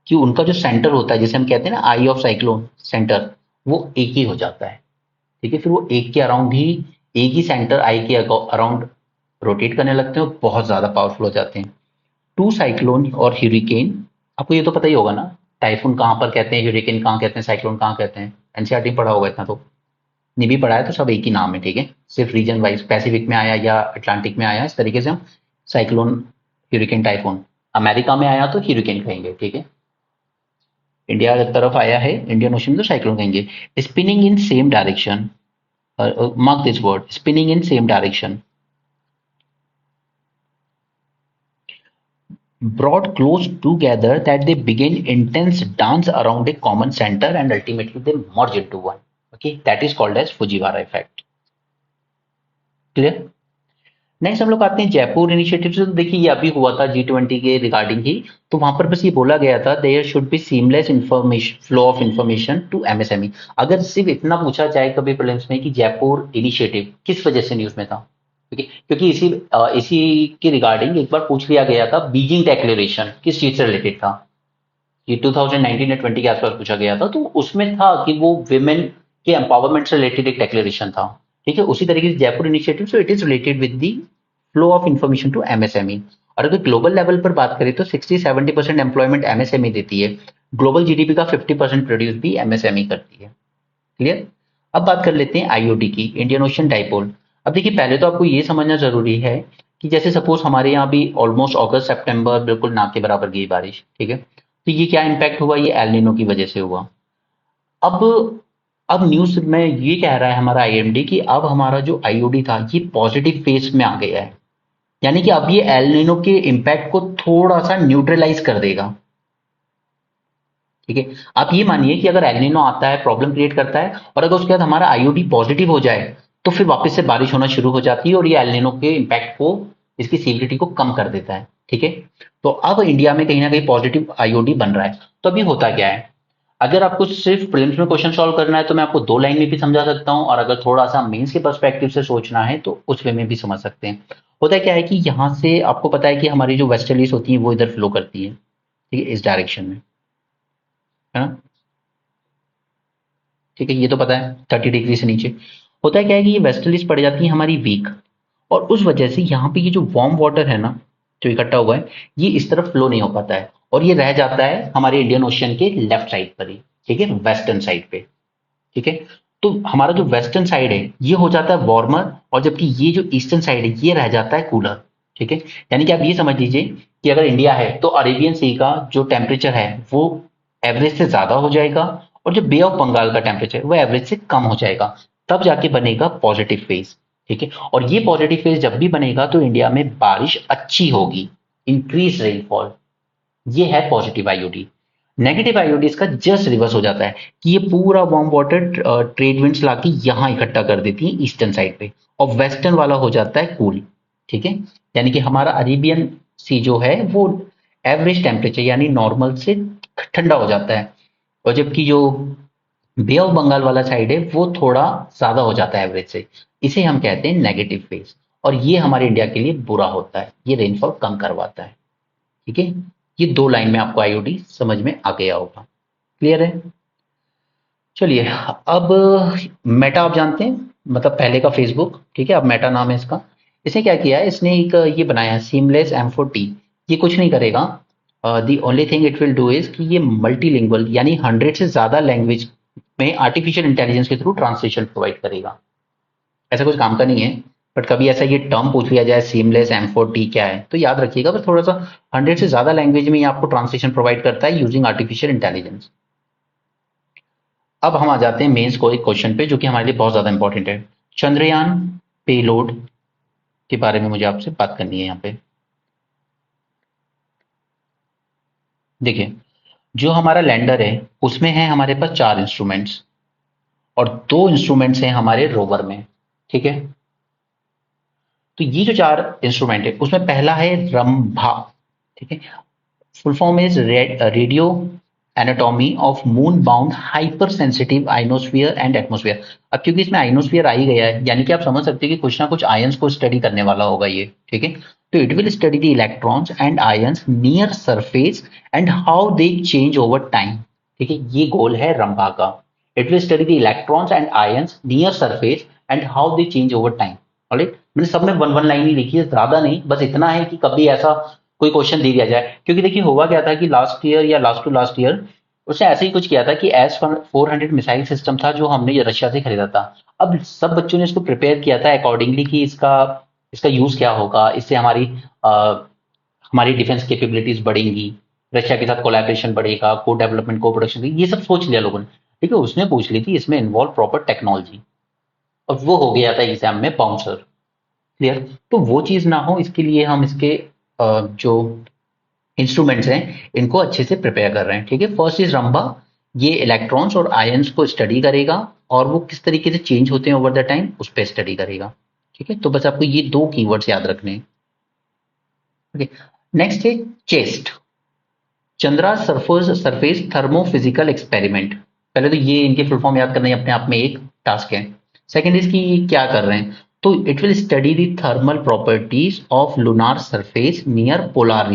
कि उनका जो सेंटर होता है, जैसे हम कहते हैं ना आई ऑफ साइक्लोन सेंटर, वो एक ही हो जाता है, ठीक है। फिर वो एक के अराउंड ही, एक ही सेंटर आई के अराउंड रोटेट करने लगते हैं और बहुत ज्यादा पावरफुल हो जाते हैं। टू साइक्लोन और ह्यूरिकेन, आपको ये तो पता ही होगा ना, टाइफून कहाँ पर कहते हैं, ह्यूरिकेन कहाँ कहते हैं, साइक्लोन कहाँ कहते हैं, एनसीईआरटी में पढ़ा होगा इतना तो, नहीं भी पढ़ा है तो सब एक ही नाम है, ठीक है। सिर्फ रीजन वाइज पैसिफिक में आया या अटलांटिक में आया, इस तरीके से हम साइक्लोन, ह्यूरिकेन, टाइफून, अमेरिका में आया तो ह्यूरिकेन कहेंगे, ठीक है। इंडिया की तरफ आया है इंडियन ओशन में तो साइक्लोन कहेंगे। Spinning in same direction, mark this word, spinning in same direction, brought close together that they begin intense dance around a common center and ultimately they merge into one. Okay, that is called as Fujiwara effect. Clear? Next हम लोग आते हैं Jaipur initiative से। तो देखिए ये अभी हुआ था G20 के रिगार्डिंग ही, तो वहां पर बस ये बोला गया था there should be seamless information, flow of information to MSME. अगर सिर्फ इतना पूछा जाए कभी प्रीलिम्स में कि जयपुर इनिशिएटिव किस वजह से न्यूज में था, क्योंकि इसी के रिगार्डिंग एक बार पूछ लिया गया था, बीजिंग डेक्लेरेशन किस चीज से रिलेटेड था, ये 2019 या 20 के आसपास पूछा गया था, तो उसमें था कि वो विमेन के एम्पावरमेंट से रिलेटेड एक डेक्लेरेशन था, ठीक है। उसी तरीके से Jaipur initiative, so it is related with the flow of information to MSME. और अगर ग्लोबल लेवल पर बात करें तो 60-70% एम्प्लॉयमेंट एमएसएमई देती है। ग्लोबल जीडीपी का 50% प्रोड्यूस भी एमएसएमई करती है। क्लियर। अब बात कर लेते हैं आईओडी की, इंडियन ओशन डाइपोल। अब देखिए पहले तो आपको ये समझना जरूरी है कि जैसे सपोज हमारे यहाँ भी ऑलमोस्ट अगस्त सितंबर बिल्कुल ना के बराबर गई बारिश, ठीक है, तो ये क्या इम्पैक्ट हुआ, ये एल नीनो की वजह से हुआ। अब अब न्यूज में ये कह रहा है हमारा आईएमडी कि अब हमारा जो आईओडी था ये पॉजिटिव फेज में आ गया है, यानी कि अब ये एल नीनो के इम्पैक्ट को थोड़ा सा न्यूट्रलाइज कर देगा। ठीक है, आप ये मानिए कि अगर एल नीनो आता है, प्रॉब्लम क्रिएट करता है, और अगर उसके बाद हमारा आईओडी पॉजिटिव हो जाए तो फिर वापस से बारिश होना शुरू हो जाती है और ये एल नीनो के इम्पैक्ट को, इसकी सीवियरिटी को कम कर देता है। ठीक है, तो अब इंडिया में कहीं ना कहीं पॉजिटिव आईओडी बन रहा है। तो अभी होता क्या है, अगर आपको सिर्फ प्रीलिम्स में क्वेश्चन सॉल्व करना है तो मैं आपको 2 लाइन में भी समझा सकता हूं, और अगर थोड़ा सा मेंस के पर्सपेक्टिव से सोचना है तो उस वे में भी समझ सकते हैं। होता क्या है कि यहाँ से आपको पता है कि हमारी जो वेस्टर्लीज होती है वो इधर फ्लो करती है, ठीक है, इस डायरेक्शन में, है ना। ठीक है, ये तो पता है 30 डिग्री से नीचे। होता है क्या है कि ये वेस्टर्लीज पड़ जाती है हमारी वीक, और उस वजह से यहाँ पे ये जो वार्म वाटर है ना, जो इकट्ठा हुआ है, ये इस तरफ फ्लो नहीं हो पाता है और ये रह जाता है हमारे इंडियन ओशियन के लेफ्ट साइड पर ही, ठीक है, वेस्टर्न साइड पे। ठीक है, तो हमारा जो वेस्टर्न साइड है ये हो जाता है वार्मर, और जबकि ये जो ईस्टर्न साइड है ये रह जाता है कूलर। ठीक है, यानी कि आप ये समझ लीजिए कि अगर इंडिया है तो अरेबियन सी का जो टेम्परेचर है वो एवरेज से ज्यादा हो जाएगा, और जो बे ऑफ बंगाल का टेम्परेचर वो एवरेज से कम हो जाएगा, तब जाके बनेगा पॉजिटिव फेज। ठीक है, और ये पॉजिटिव फेज जब भी बनेगा तो इंडिया में बारिश अच्छी होगी, इंक्रीज रेनफॉल। ये है पॉजिटिव आईओडी। नेगेटिव आईओडी इसका जस्ट रिवर्स हो जाता है कि ये पूरा वार्म वाटर ट्रेड विंड्स लाके यहाँ इकट्ठा कर देती है ईस्टर्न साइड पे, और वेस्टर्न वाला हो जाता है कूल। ठीक है, यानी कि हमारा अरेबियन सी जो है वो एवरेज टेम्परेचर यानी नॉर्मल से ठंडा हो जाता है, और जबकि जो बे ऑफ बंगाल वाला साइड है वो थोड़ा ज्यादा हो जाता है एवरेज से। इसे हम कहते हैं नेगेटिव फेज, और ये हमारे इंडिया के लिए बुरा होता है, ये रेनफॉल कम करवाता है। ठीक है, ये 2 लाइन में आपको आईओडी समझ में आ गया होगा। क्लियर है। चलिए, अब मेटा आप जानते हैं, मतलब पहले का फेसबुक, ठीक है, अब मेटा नाम है इसका। इसने क्या किया है, इसने एक ये बनाया है सीमलेस M4T। ये कुछ नहीं करेगा, the only thing it will do is कि ये मल्टीलिंगुअल यानी 100 से ज्यादा लैंग्वेज में आर्टिफिशियल इंटेलिजेंस के थ्रू ट्रांसलेशन प्रोवाइड करेगा। ऐसा कुछ काम का नहीं है, बट कभी ऐसा ये टर्म पूछ लिया जाए सीमलेस M4T क्या है तो याद रखिएगा, पर थोड़ा सा 100 से ज्यादा लैंग्वेज में ये आपको ट्रांसलेशन प्रोवाइड करता है यूजिंग आर्टिफिशियल इंटेलिजेंस। अब हम आ जाते हैं मेंस को एक क्वेश्चन पे जो कि हमारे लिए बहुत ज्यादा इंपॉर्टेंट है। चंद्रयान पेलोड के बारे में मुझे आपसे बात करनी है यहाँ पे। देखिए, जो हमारा लैंडर है उसमें है हमारे पास 4 इंस्ट्रूमेंट्स, और 2 इंस्ट्रूमेंट्स हैं हमारे रोवर में। ठीक है, तो ये जो 4 इंस्ट्रूमेंट है उसमें पहला है रंभा। ठीक है, full form is radio anatomy of moon bound hyper sensitive ionosphere and atmosphere. अब क्योंकि इसमें आइनोस्फियर आ ही गया है, यानी कि आप समझ सकते हैं कि कुछ ना कुछ आयंस को स्टडी करने वाला होगा ये। ठीक है, तो it will study the electrons and ions near surface and how they change over time. ठीक है, ये गोल है रंभा का। It will study the electrons and ions near surface and how they change over time. Alright, मैंने सब में 1 1 line ही लिखी है, ज्यादा नहीं, बस इतना है कि कभी ऐसा कोई क्वेश्चन दे दिया जाए। क्योंकि देखिए हुआ क्या था कि लास्ट ईयर या लास्ट टू लास्ट ईयर उसने ऐसे ही कुछ किया था कि S-400 मिसाइल सिस्टम था जो हमने रशिया से खरीदा था। अब सब बच्चों ने इसको प्रिपेयर किया था अकॉर्डिंगली कि इसका इसका यूज क्या होगा, इससे हमारी डिफेंस कैपेबिलिटीज बढ़ेंगी, रशिया के साथ कोलैबोरेशन बढ़ेगा, को डेवलपमेंट को प्रोडक्शन, ये सब सोच लिया लोगों ने। ठीक है, उसने पूछ ली थी इसमें इन्वॉल्व प्रॉपर टेक्नोलॉजी, और वो हो गया था एग्जाम में बाउंसर। क्लियर, तो वो चीज ना हो इसके लिए हम इसके जो इंस्ट्रूमेंट्स हैं इनको अच्छे से प्रिपेयर कर रहे हैं। ठीक है, फर्स्ट इज रंबा, ये इलेक्ट्रॉन्स और आयंस को स्टडी करेगा और वो किस तरीके से चेंज होते हैं ओवर द टाइम उस पर स्टडी करेगा। ठीक है, तो बस आपको ये 2 कीवर्ड्स याद रखने हैं। ओके, नेक्स्ट है chest, Chandra surface surface thermophysical experiment. पहले तो ये इनके फुल फॉर्म याद करना ही अपने आप में एक टास्क है। सेकंड इज कि ये क्या कर रहे हैं, तो it will study the thermal properties of lunar surface near polar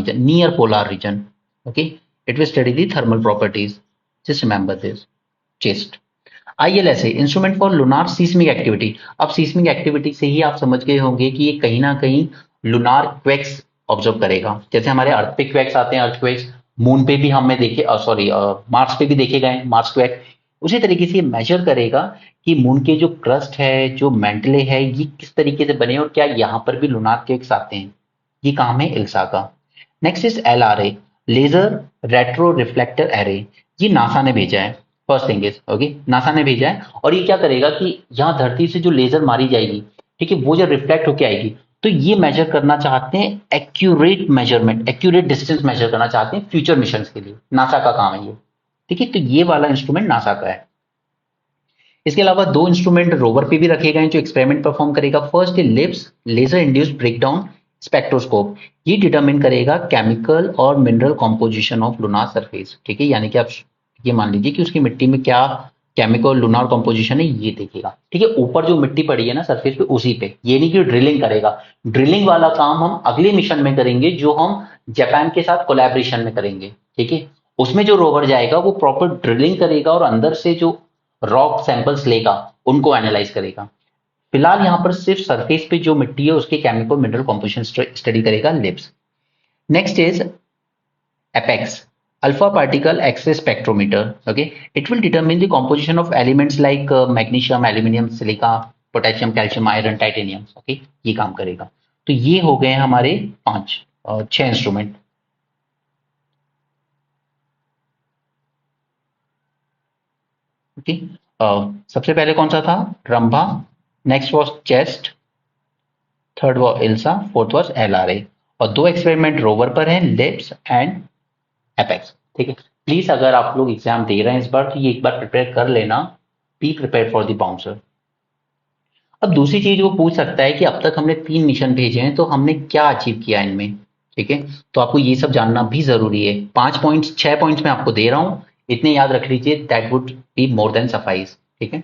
reason. Okay, it will study the thermal properties, just remember this. Chest. ILSA instrument for lunar seismic activity. अब seismic activity से ही आप समझ गए होंगे कि ये कहीं ना कहीं लूनार क्वेक्स ऑब्जर्व करेगा। जैसे हमारे अर्थ पे क्वेक्स आते हैं, अर्थक्वेक्स मून पे भी हमें देखे, सॉरी मार्स पे भी देखे गए मार्स क्वेक। उसी तरीके से ये मेजर करेगा कि मून के जो क्रस्ट है, जो मेंटले है, ये किस तरीके से बने और क्या यहाँ पर भी लुनार क्वेक्स आते हैं। ये काम है इल्सा का। Next is LRA, laser retro reflector array. ये नासा ने भेजा है। First thing is okay, NASA ने भेजा है और ये क्या करेगा कि यहाँ धरती से जो लेजर मारी जाएगी, ठीक है, वो जब रिफ्लेक्ट होके आएगी तो ये मेजर करना चाहते हैं, accurate measurement, accurate distance measure करना चाहते हैं फ्यूचर मिशन के लिए। नासा का काम है ये, ठीक है। तो ये वाला इंस्ट्रूमेंट नासा का है। इसके अलावा दो इंस्ट्रूमेंट रोवर पे भी रखे गए हैं जो एक्सपेरिमेंट परफॉर्म करेगा। फर्स्ट है LIBS laser induced breakdown spectroscope. ये डिटरमिन करेगा केमिकल और mineral composition of lunar surface, ठीक है। यानी कि आप ये मान लीजिए कि उसकी मिट्टी में क्या केमिकल लुनार कॉम्पोजिशन है, ये देखेगा, ठीक है। ऊपर जो मिट्टी पड़ी है ना सरफेस पे, उसी पे। ये नहीं कि ड्रिलिंग करेगा, ड्रिलिंग वाला काम हम अगले मिशन में करेंगे जो हम जापान के साथ कोलैबोरेशन में करेंगे, ठीक है। उसमें जो रोवर जाएगा वो प्रॉपर ड्रिलिंग करेगा और अंदर से जो रॉक सैंपल्स लेगा उनको एनालाइज करेगा। फिलहाल यहाँ पर सिर्फ सरफेस पे जो मिट्टी है उसके केमिकल मिनरल कॉम्पोजिशन स्टडी करेगा LIBS. Next is APXS, alpha particle X-ray spectrometer. Okay, it will determine the composition of elements like magnesium, aluminium, silica, potassium, calcium, iron, titanium. Okay, ये काम करेगा। तो ये हो गए हमारे छह इंस्ट्रूमेंट। ओके, सबसे पहले कौन सा था? RAMBHA. Next was ChaSTE, third was ILSA, fourth was LRA। और दो एक्सपेरिमेंट रोवर पर हैं, लिप्स एंड एपेक्स, ठीक है। प्लीज अगर आप लोग एग्जाम दे रहे हैं इस बार तो ये एक बार प्रिपेयर कर लेना। Be prepare for the bouncer. अब दूसरी चीज वो पूछ सकता है कि अब तक हमने 3 मिशन भेजे हैं तो हमने क्या अचीव किया इनमें, ठीक है। तो आपको ये सब जानना भी जरूरी है। 5 पॉइंट्स 6 पॉइंट्स मैं आपको दे रहा हूं, इतने याद रख लीजिए, that would be more than suffice, ठीक है।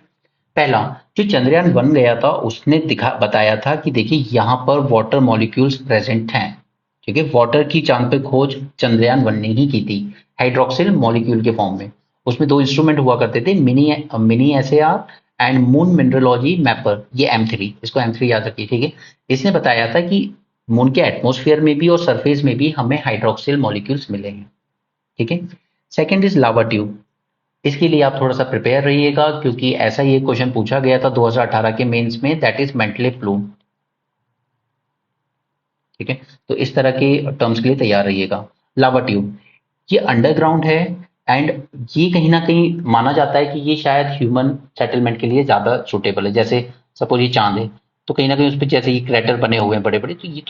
पहला, जो चंद्रयान 1 गया था उसने बताया था कि देखिए यहाँ पर वाटर मॉलिक्यूल्स प्रेजेंट हैं, ठीक है। वाटर की चांद पे खोज चंद्रयान 1 ने ही की थी, हाइड्रोक्सिल मॉलिक्यूल के फॉर्म में। उसमें दो इंस्ट्रूमेंट हुआ करते थे, mini mini SAR and moon mineralogy mapper, ये M3, इसको M3 याद रखिए, ठीक है। इसने बताया था कि मून के एटमोस्फेयर में भी और सरफेस में भी हमें हाइड्रोक्सिल मॉलिक्यूल्स मिले हैं, ठीक है। Second is lava tube. इसके लिए आप थोड़ा सा प्रिपेयर रहिएगा क्योंकि ऐसा ही एक क्वेश्चन पूछा गया था 2018 के मेंस में, दैट इज मेंटले फ्लूम, ठीक है। तो इस तरह के टर्म्स के लिए तैयार रहिएगा। लावा ट्यूब ये अंडरग्राउंड है एंड ये कहीं ना कहीं माना जाता है कि ये शायद ह्यूमन सेटलमेंट के लिए ज्यादा सुटेबल है। जैसे सपोज ये चांद है तो कहीं ना कहीं उस पर जैसे ये क्रैटर बने हुए हैं बड़े बड़े, तो ये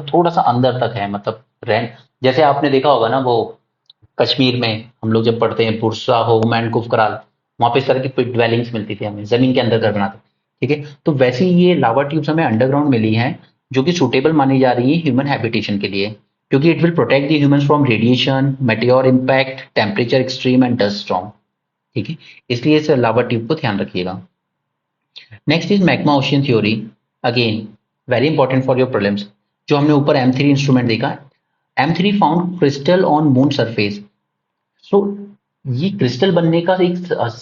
थोड़ा सा अंदर तक है, मतलब रैन। जैसे आपने देखा होगा ना वो कश्मीर में हम लोग जब पढ़ते हैं बुरसा हो, मैनकुफ कराल, वहां पे इस तरह की पिट ड्वेलिंग्स मिलती थी हमें, जमीन के अंदर घर बनाते, ठीक है। तो वैसे ही ये लावा ट्यूब्स हमें अंडरग्राउंड मिली हैं जो कि सुटेबल मानी जा रही है ह्यूमन हैबिटेशन के लिए, क्योंकि it will protect the humans from radiation, meteor impact, temperature extreme and dust storm, ठीक है। इसलिए इस लावा ट्यूब को ध्यान रखिएगा। Next is magma ocean theory, again very important for your problems. जो हमने ऊपर M3 इंस्ट्रूमेंट देखा, M3 found crystal on moon surface. So ये क्रिस्टल बनने का एक,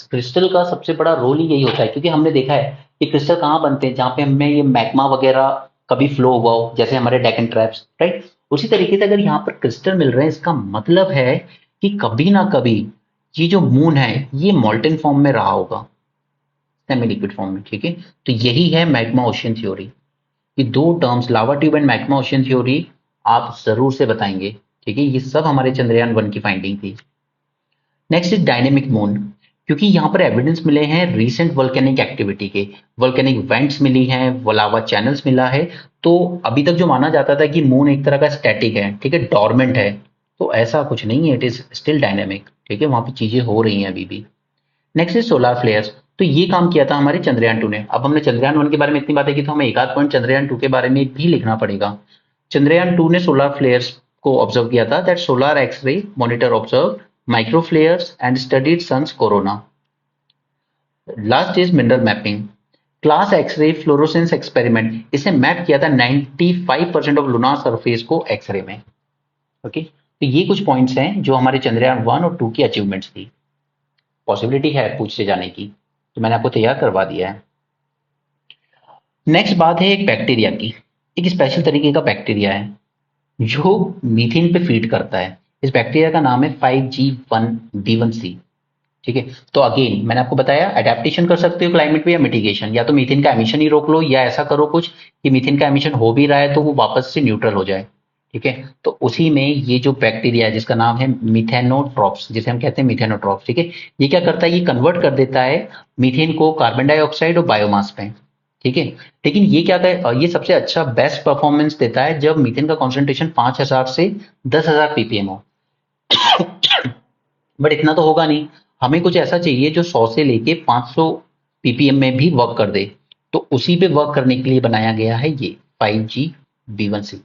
क्रिस्टल का सबसे बड़ा रोल ही यही होता है, क्योंकि हमने देखा है कि क्रिस्टल कहाँ बनते हैं, जहां पे हमें ये मैग्मा वगैरह कभी फ्लो हुआ हो, जैसे हमारे डेकन ट्रैप्स, राइट। उसी तरीके से अगर यहाँ पर क्रिस्टल मिल रहे हैं, इसका मतलब है कि कभी ना कभी ये जो मून है ये मॉल्टन फॉर्म में रहा होगा, सेमी लिक्विड फॉर्म में, ठीक है। तो यही है मैग्मा ओशियन थ्योरी। ये दो terms lava tube and magma ocean theory आप जरूर से बताएंगे, ठीक है। ये सब हमारे चंद्रयान 1 की फाइंडिंग थी। नेक्स्ट इज डायनेमिक मून, क्योंकि यहाँ पर एविडेंस मिले हैं रीसेंट वोल्केनिक एक्टिविटी के, वोल्केनिक वेंट्स मिली हैं, लावा चैनल्स मिला है। तो अभी तक जो माना जाता था कि मून एक तरह का स्टैटिक है, ठीक है, डॉर्मेंट है, तो ऐसा कुछ नहीं है, इट इज स्टिल डायनेमिक, ठीक है। वहां पे चीजें हो रही हैं अभी भी। Next is solar फ्लेयर्स। तो ये काम किया था हमारे चंद्रयान 2 ने। अब हमने चंद्रयान 1 के बारे में इतनी बातें की तो हमें एक आध पॉइंट चंद्रयान 2 के बारे में भी लिखना पड़ेगा। चंद्रयान 2 ने सोलर फ्लेयर्स को ऑब्जर्व किया था, that solar X-ray monitor observe micro flares and studied sun's corona. Last is mineral mapping, CLASS X-ray fluorescence experiment, इसे मैप किया था 95% ऑफ लूनार सरफेस को एक्सरे में, ओके। तो ये कुछ पॉइंट्स हैं जो हमारे चंद्रयान 1 और 2 की अचीवमेंट्स थी। पॉसिबिलिटी है पूछते जाने की, तो मैंने आपको तैयार करवा दिया है। नेक्स्ट बात है एक बैक्टीरिया की, एक स्पेशल तरीके का बैक्टीरिया है, जो मीथेन पे फीड करता है। इस बैक्टीरिया का नाम है 5G1B1C। ठीक है, तो अगेन मैंने आपको बताया एडेप्टेशन कर सकते हो क्लाइमेट पे या मिटिगेशन, या तो मीथेन का एमिशन ही रोक लो या ऐसा करो कुछ कि मीथेन का एमिशन हो भी रहा है तो वो वापस से न्यूट्रल हो जाए। ठीक है, तो उसी में ये जो बैक्टीरिया है जिसका नाम है मिथेनोट्रॉप्स, जिसे हम कहते हैं मिथेनोट्रॉप्स, ठीक है, ये क्या करता है, ये कन्वर्ट कर देता है मीथेन को कार्बन डाइऑक्साइड और बायोमास में। ठीक है, लेकिन ये क्या ये सबसे अच्छा बेस्ट परफॉर्मेंस देता है जब मीथेन का कॉन्सेंट्रेशन 5,000 से 10,000 ppm हो। बट इतना तो होगा नहीं, हमें कुछ ऐसा चाहिए जो 100 से लेके 500 ppm में भी वर्क कर दे। तो उसी पे वर्क करने के लिए बनाया गया है ये 5G B1C।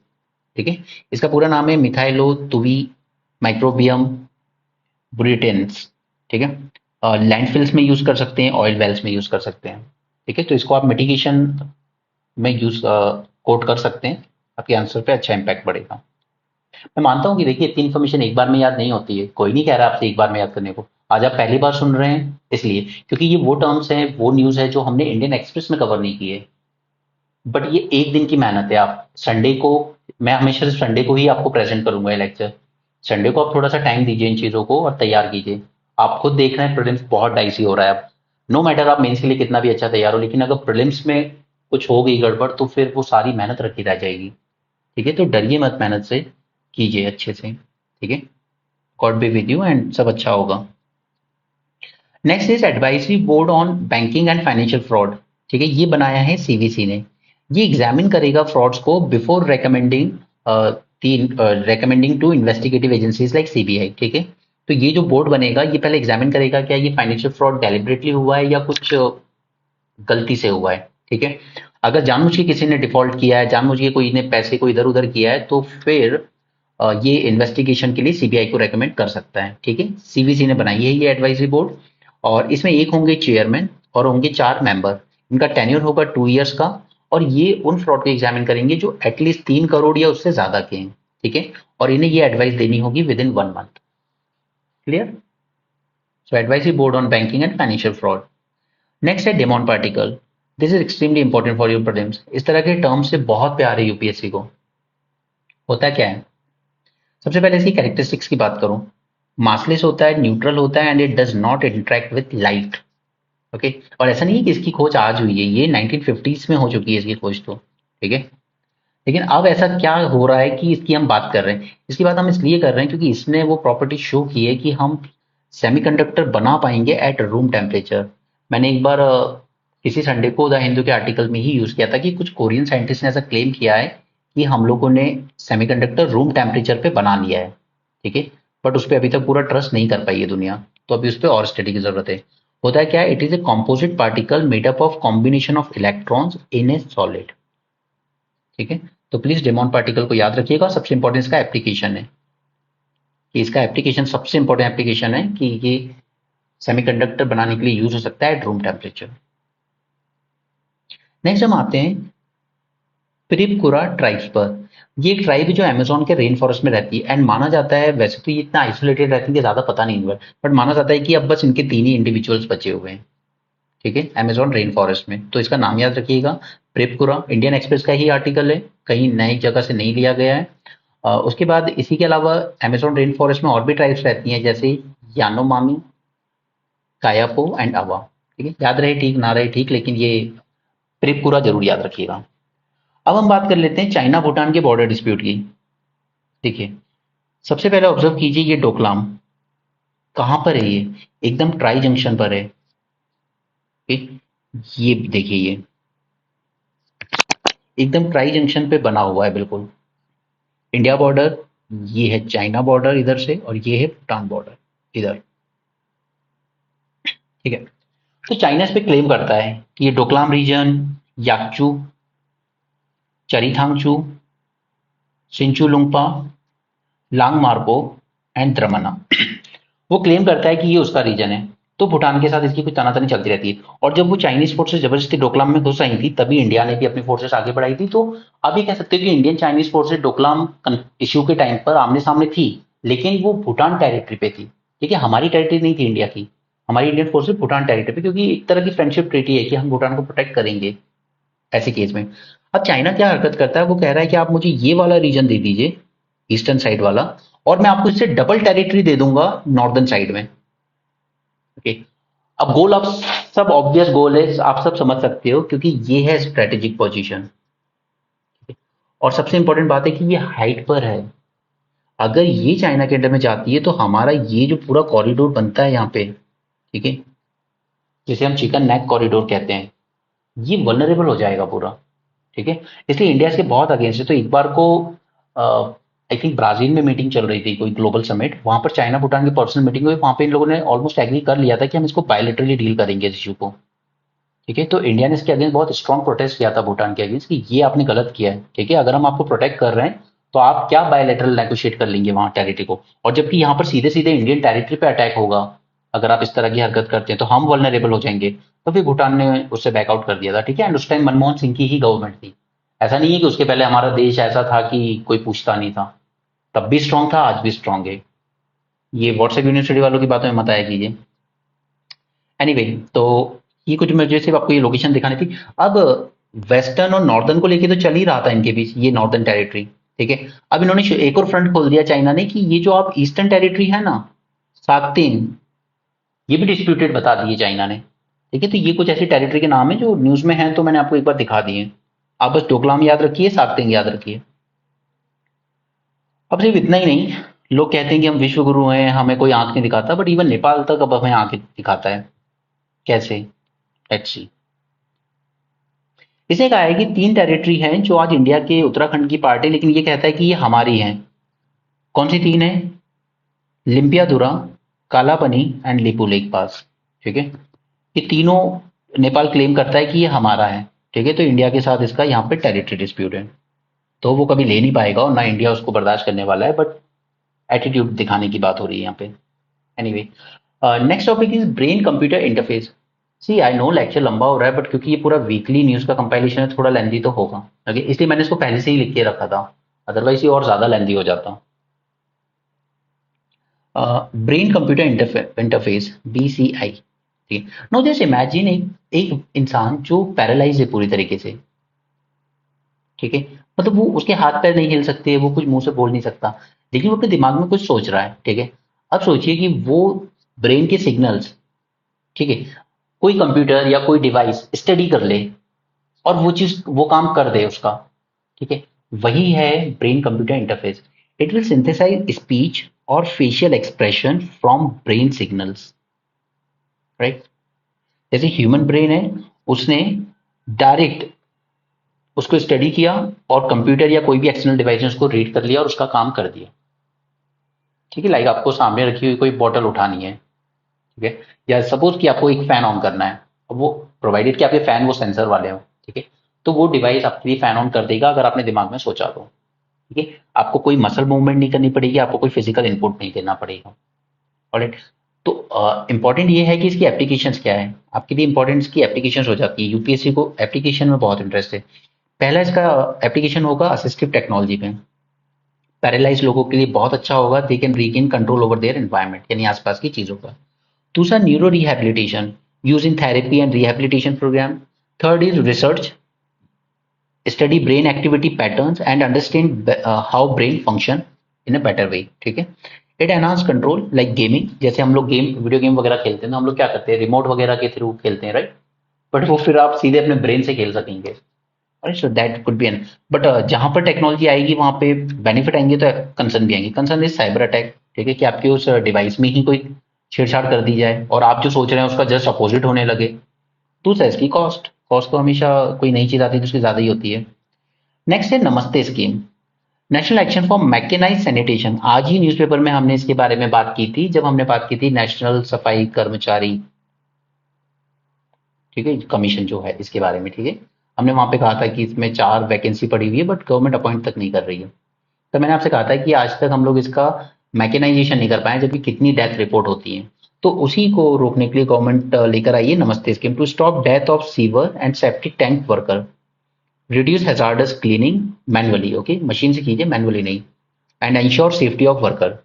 ठीक है, इसका पूरा नाम है मिथाइलो तुवी माइक्रोबियम बुरेटेंस। ठीक है, लैंडफिल्स में यूज कर सकते हैं, ऑयल वेल्स में यूज कर सकते हैं। ठीक है, तो इसको आप मिटिगेशन में यूज कोट कर सकते हैं, आपके आंसर पे अच्छा इम्पैक्ट पड़ेगा। मैं मानता हूँ कि देखिए इतनी इन्फॉर्मेशन एक बार में याद नहीं होती है, कोई नहीं कह रहा आपसे एक बार में याद करने को। आज आप पहली बार सुन रहे हैं इसलिए, क्योंकि ये वो टर्म्स हैं, वो न्यूज़ है जो हमने इंडियन एक्सप्रेस में कवर नहीं की है। बट ये एक दिन की मेहनत है। आप संडे को, मैं हमेशा से संडे को ही आपको प्रेजेंट करूंगा ये लेक्चर। संडे को आप थोड़ा सा टाइम दीजिए इन चीज़ों को और तैयार कीजिए। आप खुद देख रहे हैं प्रीलिम्स बहुत डाइसी हो रहा है अब। नो मैटर आप मेंस के लिए कितना भी अच्छा तैयार हो, लेकिन अगर प्रीलिम्स में कुछ हो गई गड़बड़ तो फिर वो सारी मेहनत रखी रह जाएगी। ठीक है, तो डरिए मत, मेहनत से कीजिए अच्छे से। ठीक है, God be with you and सब अच्छा होगा। Next is advisory board on banking and financial fraud. ठीक है, ये बनाया है सीवीसी ने। ये एग्जामिन करेगा फ्रॉड्स को before recommending recommending to investigative agencies like CBI. ठीक है, तो ये जो बोर्ड बनेगा ये पहले एग्जामिन करेगा क्या ये फाइनेंशियल फ्रॉड डेलिबरेटली हुआ है या कुछ गलती से हुआ है। ठीक है, अगर जानबूझ के किसी ने डिफॉल्ट किया है, जानबूझ के कोई ने पैसे को इधर उधर किया है, तो फिर ये इन्वेस्टिगेशन के लिए सीबीआई को रेकमेंड कर सकता है। ठीक है, सीवीसी ने बनाई है ये एडवाइजरी बोर्ड, और इसमें एक होंगे चेयरमैन और होंगे 4 मेंबर। इनका टेन्योर होगा 2 इयर्स का, और ये उन फ्रॉड को एग्जामिन करेंगे जो एटलीस्ट 3 करोड़ या उससे ज्यादा के हैं। ठीक है, और इन्हें ये एडवाइस देनी होगी within 1 month. Clear? So advisory board on banking and financial fraud. Next है demon particle. This is extremely important for your prelims. इस तरह के टर्म से बहुत प्यार है यूपीएससी को। होता क्या है, सबसे पहले इसकी कैरेक्टरिस्टिक्स की बात करूं, मासलेस होता है, न्यूट्रल होता है, and it does not interact with light. Okay, और ऐसा नहीं है कि इसकी खोज आज हुई है, ये 1950s में हो चुकी है इसकी खोज तो। ठीक है, लेकिन अब ऐसा क्या हो रहा है कि इसकी हम बात कर रहे हैं, इसकी बात हम इसलिए कर रहे हैं क्योंकि इसने वो प्रॉपर्टी शो की है कि हम सेमीकंडक्टर बना पाएंगे एट रूम टेम्परेचर। मैंने एक बार किसी संडे को द हिंदू के आर्टिकल में ही यूज किया था कि कुछ कोरियन साइंटिस्ट ने ऐसा क्लेम किया है कि हम लोगों ने सेमीकंडक्टर रूम टेम्परेचर पे बना लिया है। ठीक है, बट उस पर अभी तक पूरा ट्रस्ट नहीं कर पाई है दुनिया, तो अभी उस पर और स्टडी की जरूरत है। होता है क्या, it is a composite particle made up of combination of electrons in A solid. ठीक है, तो प्लीज डेमोन पार्टिकल को याद रखिएगा। सबसे इंपॉर्टेंट इसका एप्लीकेशन है कि इसका एप्लीकेशन, सबसे इंपॉर्टेंट एप्लीकेशन है कि ये सेमीकंडक्टर बनाने के लिए यूज हो सकता है एट रूम टेम्परेचर। नेक्स्ट हम आते हैं त्रिपुरा ट्राइब्स पर। ये एक ट्राइब है जो अमेजोन के रेन फॉरेस्ट में रहती है, एंड माना जाता है, वैसे तो ये इतना आइसोलेटेड रहती है कि ज्यादा पता नहीं हुआ, बट माना जाता है कि अब बस इनके 3 ही इंडिविजुअल्स बचे हुए हैं। ठीक है, अमेजोन रेन फॉरेस्ट में, तो इसका नाम याद रखिएगा त्रिपुरा। इंडियन एक्सप्रेस का ही आर्टिकल है, कहीं नई जगह से नहीं लिया गया है। उसके बाद इसी के अलावा अमेजोन रेन फॉरेस्ट में और भी ट्राइब्स रहती हैं, जैसे यानोमामी, कायापो एंड अवा। ठीक है, याद रहे ठीक, ना रहे ठीक, लेकिन ये त्रिपुरा जरूर याद रखिएगा। अब हम बात कर लेते हैं चाइना भूटान के बॉर्डर डिस्प्यूट की। देखिए, सबसे पहले ऑब्जर्व कीजिए ये डोकलाम कहाँ पर है, ये एकदम ट्राई जंक्शन पर है। ठीक? ये देखिए, ये एकदम ट्राई जंक्शन पे बना हुआ है बिल्कुल। इंडिया बॉर्डर, ये है चाइना बॉर्डर इधर से, और ये है भूटान बॉर्डर इधर। ठीक है, तो चाइना इस पे क्लेम करता है कि ये डोकलाम रीजन, याकचू, चरीथांगचू, सिंचुलुंगपा, लांगमार्को एंड द्रमना, वो क्लेम करता है कि ये उसका रीजन है। तो भूटान के साथ इसकी कुछ तनातनी चलती रहती है, और जब वो चाइनीज फोर्सेस जबरदस्ती डोकलाम में घुस आई थी तभी इंडिया ने भी अपनी फोर्सेस आगे बढ़ाई थी। तो अब ये कह सकते हो कि Indian Chinese forces Doklam issue के टाइम पर आमने सामने थी, लेकिन वो भूटान टेरिटरी पे थी। ठीक है, हमारी टेरिटरी नहीं थी इंडिया की, हमारी इंडियन फोर्सेस भूटान टेरिटरी पे, क्योंकि एक तरह की फ्रेंडशिप ट्रीटी है कि हम भूटान को प्रोटेक्ट करेंगे ऐसे केस में। अब चाइना क्या हरकत करता है, वो कह रहा है कि आप मुझे ये वाला रीजन दे दीजिए, ईस्टर्न साइड वाला, और मैं आपको इससे डबल टेरिटरी दे दूंगा नॉर्दर्न साइड में। ओके, अब गोल आप सब ऑब्वियस गोल है, आप सब समझ सकते हो, क्योंकि ये है स्ट्रेटेजिक पोजीशन। और सबसे इंपॉर्टेंट बात है कि ये हाइट पर है। अगर ये चाइना के अंडर में जाती है तो हमारा ये जो पूरा कॉरिडोर बनता है यहाँ पे, ठीक है, जिसे हम चिकन नेक कॉरिडोर कहते हैं, ये वल्नरेबल हो जाएगा पूरा। ठीक है, इसलिए इंडिया इसके बहुत अगेंस्ट है। तो एक बार को आई थिंक ब्राजील में मीटिंग चल रही थी, कोई ग्लोबल समिट, वहां पर चाइना भूटान की पर्सनल मीटिंग हुई, वहां पे इन लोगों ने ऑलमोस्ट एग्री कर लिया था कि हम इसको बायोलेटरली डील करेंगे इस इशू को। ठीक है, तो इंडिया ने इसके अगेंस्ट बहुत स्ट्रॉन्ग प्रोटेस्ट किया था भूटान के अगेंस्ट कि ये आपने गलत किया है। ठीक है, अगर हम आपको प्रोटेक्ट कर रहे हैं तो आप क्या बायोलेटरल नेगोशिएट कर लेंगे वहां टेरिटरी को, और जबकि यहाँ पर सीधे सीधे इंडियन टेरिटरी पे अटैक होगा अगर आप इस तरह की हरकत करते हैं, तो हम वल्नरेबल हो जाएंगे। तो फिर भूटान ने उससे बैकआउट कर दिया था। ठीक है, एंड उस टाइम मनमोहन सिंह की ही गवर्नमेंट थी। ऐसा नहीं है कि उसके पहले हमारा देश ऐसा था कि कोई पूछता नहीं था, तब भी स्ट्रांग था, आज भी स्ट्रांग है। ये व्हाट्सएप यूनिवर्सिटी वालों की बातों में मत आया कीजिए। एनीवे, तो ये कुछ मुझे सिर्फ आपको ये लोकेशन दिखानी थी। अब वेस्टर्न और नॉर्दर्न को लेके तो चल ही रहा था इनके बीच, ये नॉर्दर्न टेरिटरी। ठीक है, अब इन्होंने एक और फ्रंट खोल दिया चाइना ने कि ये जो आप ईस्टर्न टेरिटरी है ना, साक्तिन, ये भी डिस्प्यूटेड बता दिए चाइना ने। ठीक है, तो ये कुछ ऐसी टेरिटरी के नाम है जो न्यूज में है, तो मैंने आपको एक बार दिखा दिए। आप बस डोकलाम याद रखिए, साक्तिन याद रखिए। अब सिर्फ इतना ही नहीं, लोग कहते हैं कि हम विश्व गुरु हैं, हमें कोई आंख नहीं दिखाता, बट इवन नेपाल तक अब हमें आंख दिखाता है। कैसे? Let's see. इसने कहा है कि 3 टेरिटरी हैं जो आज इंडिया के उत्तराखंड की पार्ट है, लेकिन ये कहता है कि ये हमारी हैं। कौन सी 3 है? लिम्पियादुरा, कालापनी एंड लिपू लेक पास। ठीक है, ये तीनों नेपाल क्लेम करता है कि ये हमारा है। ठीक है, तो इंडिया के साथ इसका यहाँ पे टेरिटरी डिस्प्यूट है, तो वो कभी ले नहीं पाएगा और ना इंडिया उसको बर्दाश्त करने वाला है, बट एटीट्यूड दिखाने की बात हो रही है यहाँ पे। Anyway, next topic is brain computer interface. See I know lecture लंबा हो रहा है, बट क्योंकि ये पूरा वीकली न्यूज का कंपाइलेशन है, थोड़ा लेंदी तो होगा। ओके, इसलिए मैंने इसको पहले से ही लिख के रखा था, अदरवाइज ये और ज्यादा लेंदी हो जाता। Brain computer interface, BCI। ठीक है, नो जस्ट इमेजिन एक इंसान जो पैरालाइज है पूरी तरीके से। ठीक है, मतलब वो, उसके हाथ पैर नहीं हिल सकते, वो कुछ मुंह से बोल नहीं सकता, लेकिन वो अपने दिमाग में कुछ सोच रहा है। ठीक है, अब सोचिए कि वो ब्रेन के सिग्नल्स, ठीक है, कोई कंप्यूटर या कोई डिवाइस स्टडी कर ले और वो चीज, वो काम कर दे उसका। ठीक है, वही है brain computer interface. It will synthesize speech और facial expression from brain signals, right. जैसे ह्यूमन ब्रेन है, उसने डायरेक्ट उसको स्टडी किया और कंप्यूटर या कोई भी एक्सटर्नल डिवाइस ने उसको रीड कर लिया और उसका काम कर दिया। ठीक है, लाइक आपको सामने रखी हुई कोई बॉटल उठानी है, ठीक है, या सपोज कि आपको एक फैन ऑन करना है, अब वो प्रोवाइडेड कि आपके फैन वो सेंसर वाले हो, ठीक है, तो वो डिवाइस आपके लिए फैन ऑन कर देगा अगर आपने दिमाग में सोचा तो। ठीक है, आपको कोई मसल मूवमेंट नहीं करनी पड़ेगी, आपको कोई फिजिकल इनपुट नहीं देना पड़ेगा। ऑलराइट, तो इंपॉर्टेंट ये है कि इसकी एप्लीकेशंस क्या है, आपके लिए इंपॉर्टेंट इसकी एप्लीकेशंस हो जाती है। यूपीएससी को एप्लीकेशन में बहुत इंटरेस्ट है। पहला इसका एप्लीकेशन होगा असिस्टिव टेक्नोलॉजी पे। पैरालाइज लोगों के लिए बहुत अच्छा होगा, they can regain control over their environment, यानी आसपास की चीजों का। दूसरा, neuro rehabilitation, use in therapy and rehabilitation program. Third is research, study brain activity patterns and understand how brain function in a better way. ठीक है, it enhance control like gaming, जैसे हम लोग वीडियो गेम वगैरह खेलते हैं तो हम लोग क्या करते हैं, रिमोट वगैरह के थ्रू खेलते हैं, राइट, बट वो फिर आप सीधे अपने ब्रेन से खेल सकेंगे। So that could be an, but जहां पर टेक्नोलॉजी आएगी वहां पे बेनिफिट आएंगे तो कंसर्न भी आएंगे। Concern is cyber attack. ठीक है, कि आपके उस डिवाइस में ही कोई छेड़छाड़ कर दी जाए और आप जो सोच रहे हैं उसका जस्ट अपोजिट होने लगे। दूसरा, इसकी कॉस्ट। कॉस्ट तो हमेशा कोई नई चीज आती है तो उसकी ज्यादा ही होती है। नेक्स्ट है Namaste scheme, national action for mechanise sanitation. आज ही न्यूज़पेपर में हमने इसके बारे में बात की थी, जब हमने बात की थी नेशनल सफाई कर्मचारी, ठीक है, कमीशन जो है इसके बारे में। ठीक है, हमने वहां पे कहा था कि इसमें 4 वैकेंसी पड़ी हुई है बट गवर्नमेंट अपॉइंट तक नहीं कर रही है। तो मैंने आपसे कहा था कि आज तक हम लोग इसका मैकेनाइजेशन नहीं कर पाए, जबकि कितनी डेथ रिपोर्ट होती है। तो उसी को रोकने के लिए गवर्नमेंट लेकर आई है Namaste scheme, to stop death of sewer and septic tank worker, reduce hazardous cleaning manually. Okay, machine से कीजिए, मैनुअली नहीं, and ensure safety of worker.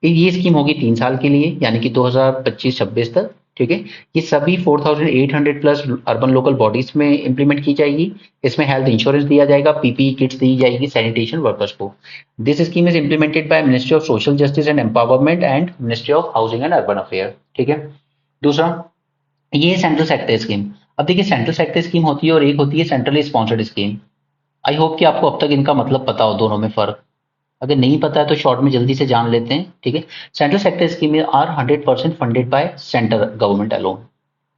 ये स्कीम होगी 3 साल के लिए, यानी कि 2025-26 तक। ठीक है। ये सभी 4800 प्लस अर्बन लोकल बॉडीज में इंप्लीमेंट की जाएगी। इसमें हेल्थ इंश्योरेंस दिया जाएगा, पीपीई किट्स दी जाएगी सैनिटेशन वर्कर्स को। This scheme is implemented by ministry of social justice and empowerment and ministry of housing and urban affair. ठीक है। दूसरा, ये सेंट्रल सेक्टर स्कीम। अब देखिए, सेंट्रल सेक्टर स्कीम होती है और एक होती है centrally sponsored scheme. I hope कि आपको अब तक इनका मतलब पता हो, दोनों में फर्क। अगर नहीं पता है तो शॉर्ट में जल्दी से जान लेते हैं। ठीक है। Central sector scheme are 100% funded by centre government alone.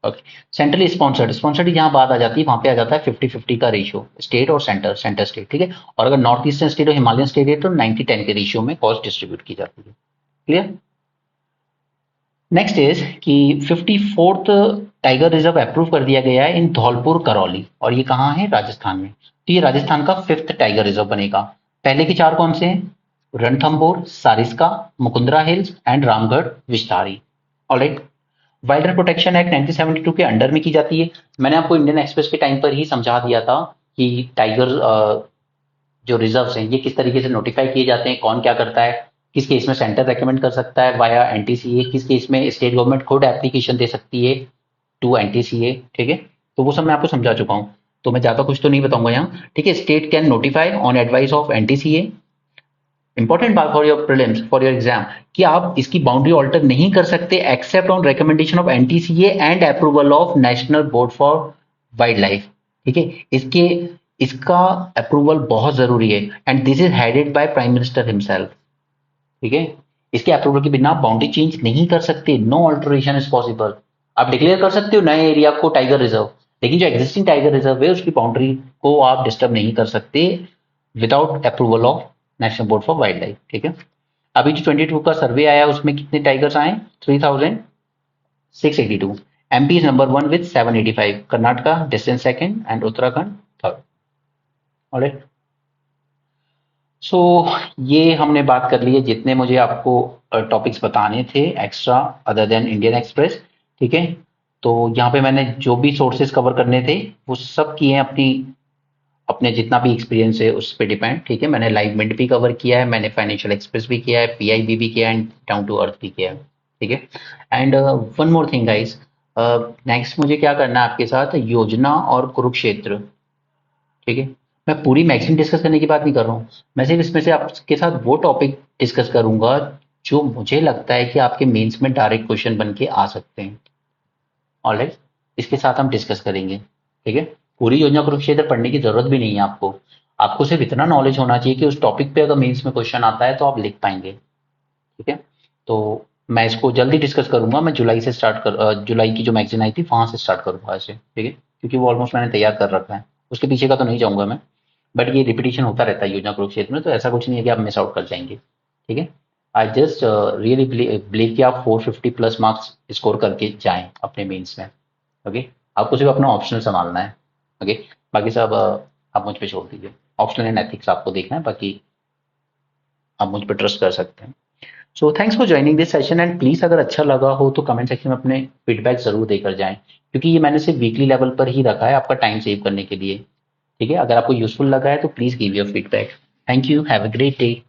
Okay. Centrally sponsored, sponsored यहाँ बात आ जाती है, वहां पे आ जाता है 50-50 का रेशियो, स्टेट और सेंटर, सेंटर स्टेट। ठीक है। और अगर नॉर्थ ईस्टर्न स्टेट और हिमालयन स्टेट है तो 90-10 के रेशियो में कॉस्ट डिस्ट्रीब्यूट की जाती है। क्लियर। नेक्स्ट इज कि 54th टाइगर रिजर्व अप्रूव कर दिया गया है इन धौलपुर करौली, और ये कहाँ है? राजस्थान में। तो ये राजस्थान का 5th टाइगर रिजर्व बनेगा। पहले के 4 कौन से हैं? Ranthambore, Sariska, Mukundra hills and Ramgarh Vishdhari. Alright. Wildlife protection act 1972 के अंडर में की जाती है। मैंने आपको इंडियन एक्सप्रेस के टाइम पर ही समझा दिया था कि टाइगर जो रिजर्व्स हैं ये किस तरीके से नोटिफाई किए जाते हैं, कौन क्या करता है, किस केस में सेंटर रेकमेंड कर सकता है वाया एनटीसीए, किस केस में स्टेट गवर्नमेंट खुद एप्लीकेशन दे सकती है टू एनटीसीए। ठीक है। तो वो सब मैं आपको समझा चुका हूँ, तो मैं ज्यादा कुछ तो नहीं बताऊंगा यहाँ। ठीक है। State can notify on advice of NTCA. Important बात for your prelims, for your exam, कि आप इसकी बाउंड्री ऑल्टर नहीं कर सकते except on recommendation of NTCA and approval of national board for wildlife. ठीक है। इसका अप्रूवल बहुत जरूरी है and this is headed by prime minister himself. ठीक है। इसके अप्रूवल के बिना आप बाउंड्री चेंज नहीं कर सकते, नो ऑल्टरेशन इज पॉसिबल। आप डिक्लेयर कर सकते हो नए एरिया को टाइगर रिजर्व, लेकिन जो एग्जिस्टिंग टाइगर रिजर्व है उसकी बाउंड्री को आप डिस्टर्ब नहीं कर सकते without approval of national board for wildlife. ठीक है। अभी जो 22 का सर्वे आया उसमें कितने टाइगर्स आए? 3682। MP is number 1 with 785, Karnataka distance second and Uttarakhand third. Alright. So ये हमने बात कर ली है जितने मुझे आपको टॉपिक्स बताने थे extra other than Indian express. ठीक है। तो यहाँ पे मैंने जो भी सोर्सेज कवर करने थे वो सब किए हैं, अपनी अपने जितना भी एक्सपीरियंस है उस पर डिपेंड। ठीक है। मैंने लाइव मिंट भी कवर किया है, मैंने फाइनेंशियल एक्सप्रेस भी किया है, पीआईबी भी किया है एंड डाउन टू अर्थ भी किया है। ठीक है। And one more thing guys, next मुझे क्या करना है आपके साथ, योजना और कुरुक्षेत्र। ठीक है। मैं पूरी मैगजीन डिस्कस करने की बात नहीं कर रहा हूँ, मैं सिर्फ इसमें से आपके साथ वो टॉपिक डिस्कस करूंगा जो मुझे लगता है कि आपके मेंस में डायरेक्ट क्वेश्चन बन के आ सकते हैं। ऑलराइट। इसके साथ हम डिस्कस करेंगे। ठीक है। पूरी योजना कुरुक्षेत्र पढ़ने की जरूरत भी नहीं है आपको, आपको सिर्फ इतना नॉलेज होना चाहिए कि उस टॉपिक पे अगर मेंस में क्वेश्चन आता है तो आप लिख पाएंगे। ठीक है। तो मैं इसको जल्दी डिस्कस करूंगा, मैं जुलाई से जुलाई की जो मैगजीन आई थी वहां से स्टार्ट करूंगा ऐसे। ठीक है। क्योंकि वो ऑलमोस्ट मैंने तैयार कर रखा है, उसके पीछे का तो नहीं जाऊंगा मैं, बट ये रिपीटिशन होता रहता है योजना कुरुक्षेत्र में, तो ऐसा कुछ नहीं है कि आप मिस आउट कर जाएंगे। ठीक है। आई जस्ट रियली बिलीव कि आप 450 प्लस मार्क्स स्कोर करके जाएं अपने मेंस में। ओके। आपको सिर्फ अपना ऑप्शनल संभालना है। ओके। बाकी सब आप मुझ पे छोड़ दीजिए, ऑप्शनल एंड एथिक्स आपको देखना है, बाकी आप मुझ पे ट्रस्ट कर सकते हैं। So thanks for joining this session and please अगर अच्छा लगा हो तो कमेंट सेक्शन में अपने फीडबैक जरूर देकर जाएं, क्योंकि ये मैंने सिर्फ वीकली लेवल पर ही रखा है आपका टाइम सेव करने के लिए। ठीक है। अगर आपको यूजफुल लगा है तो please give your feedback. Thank you, have a great day.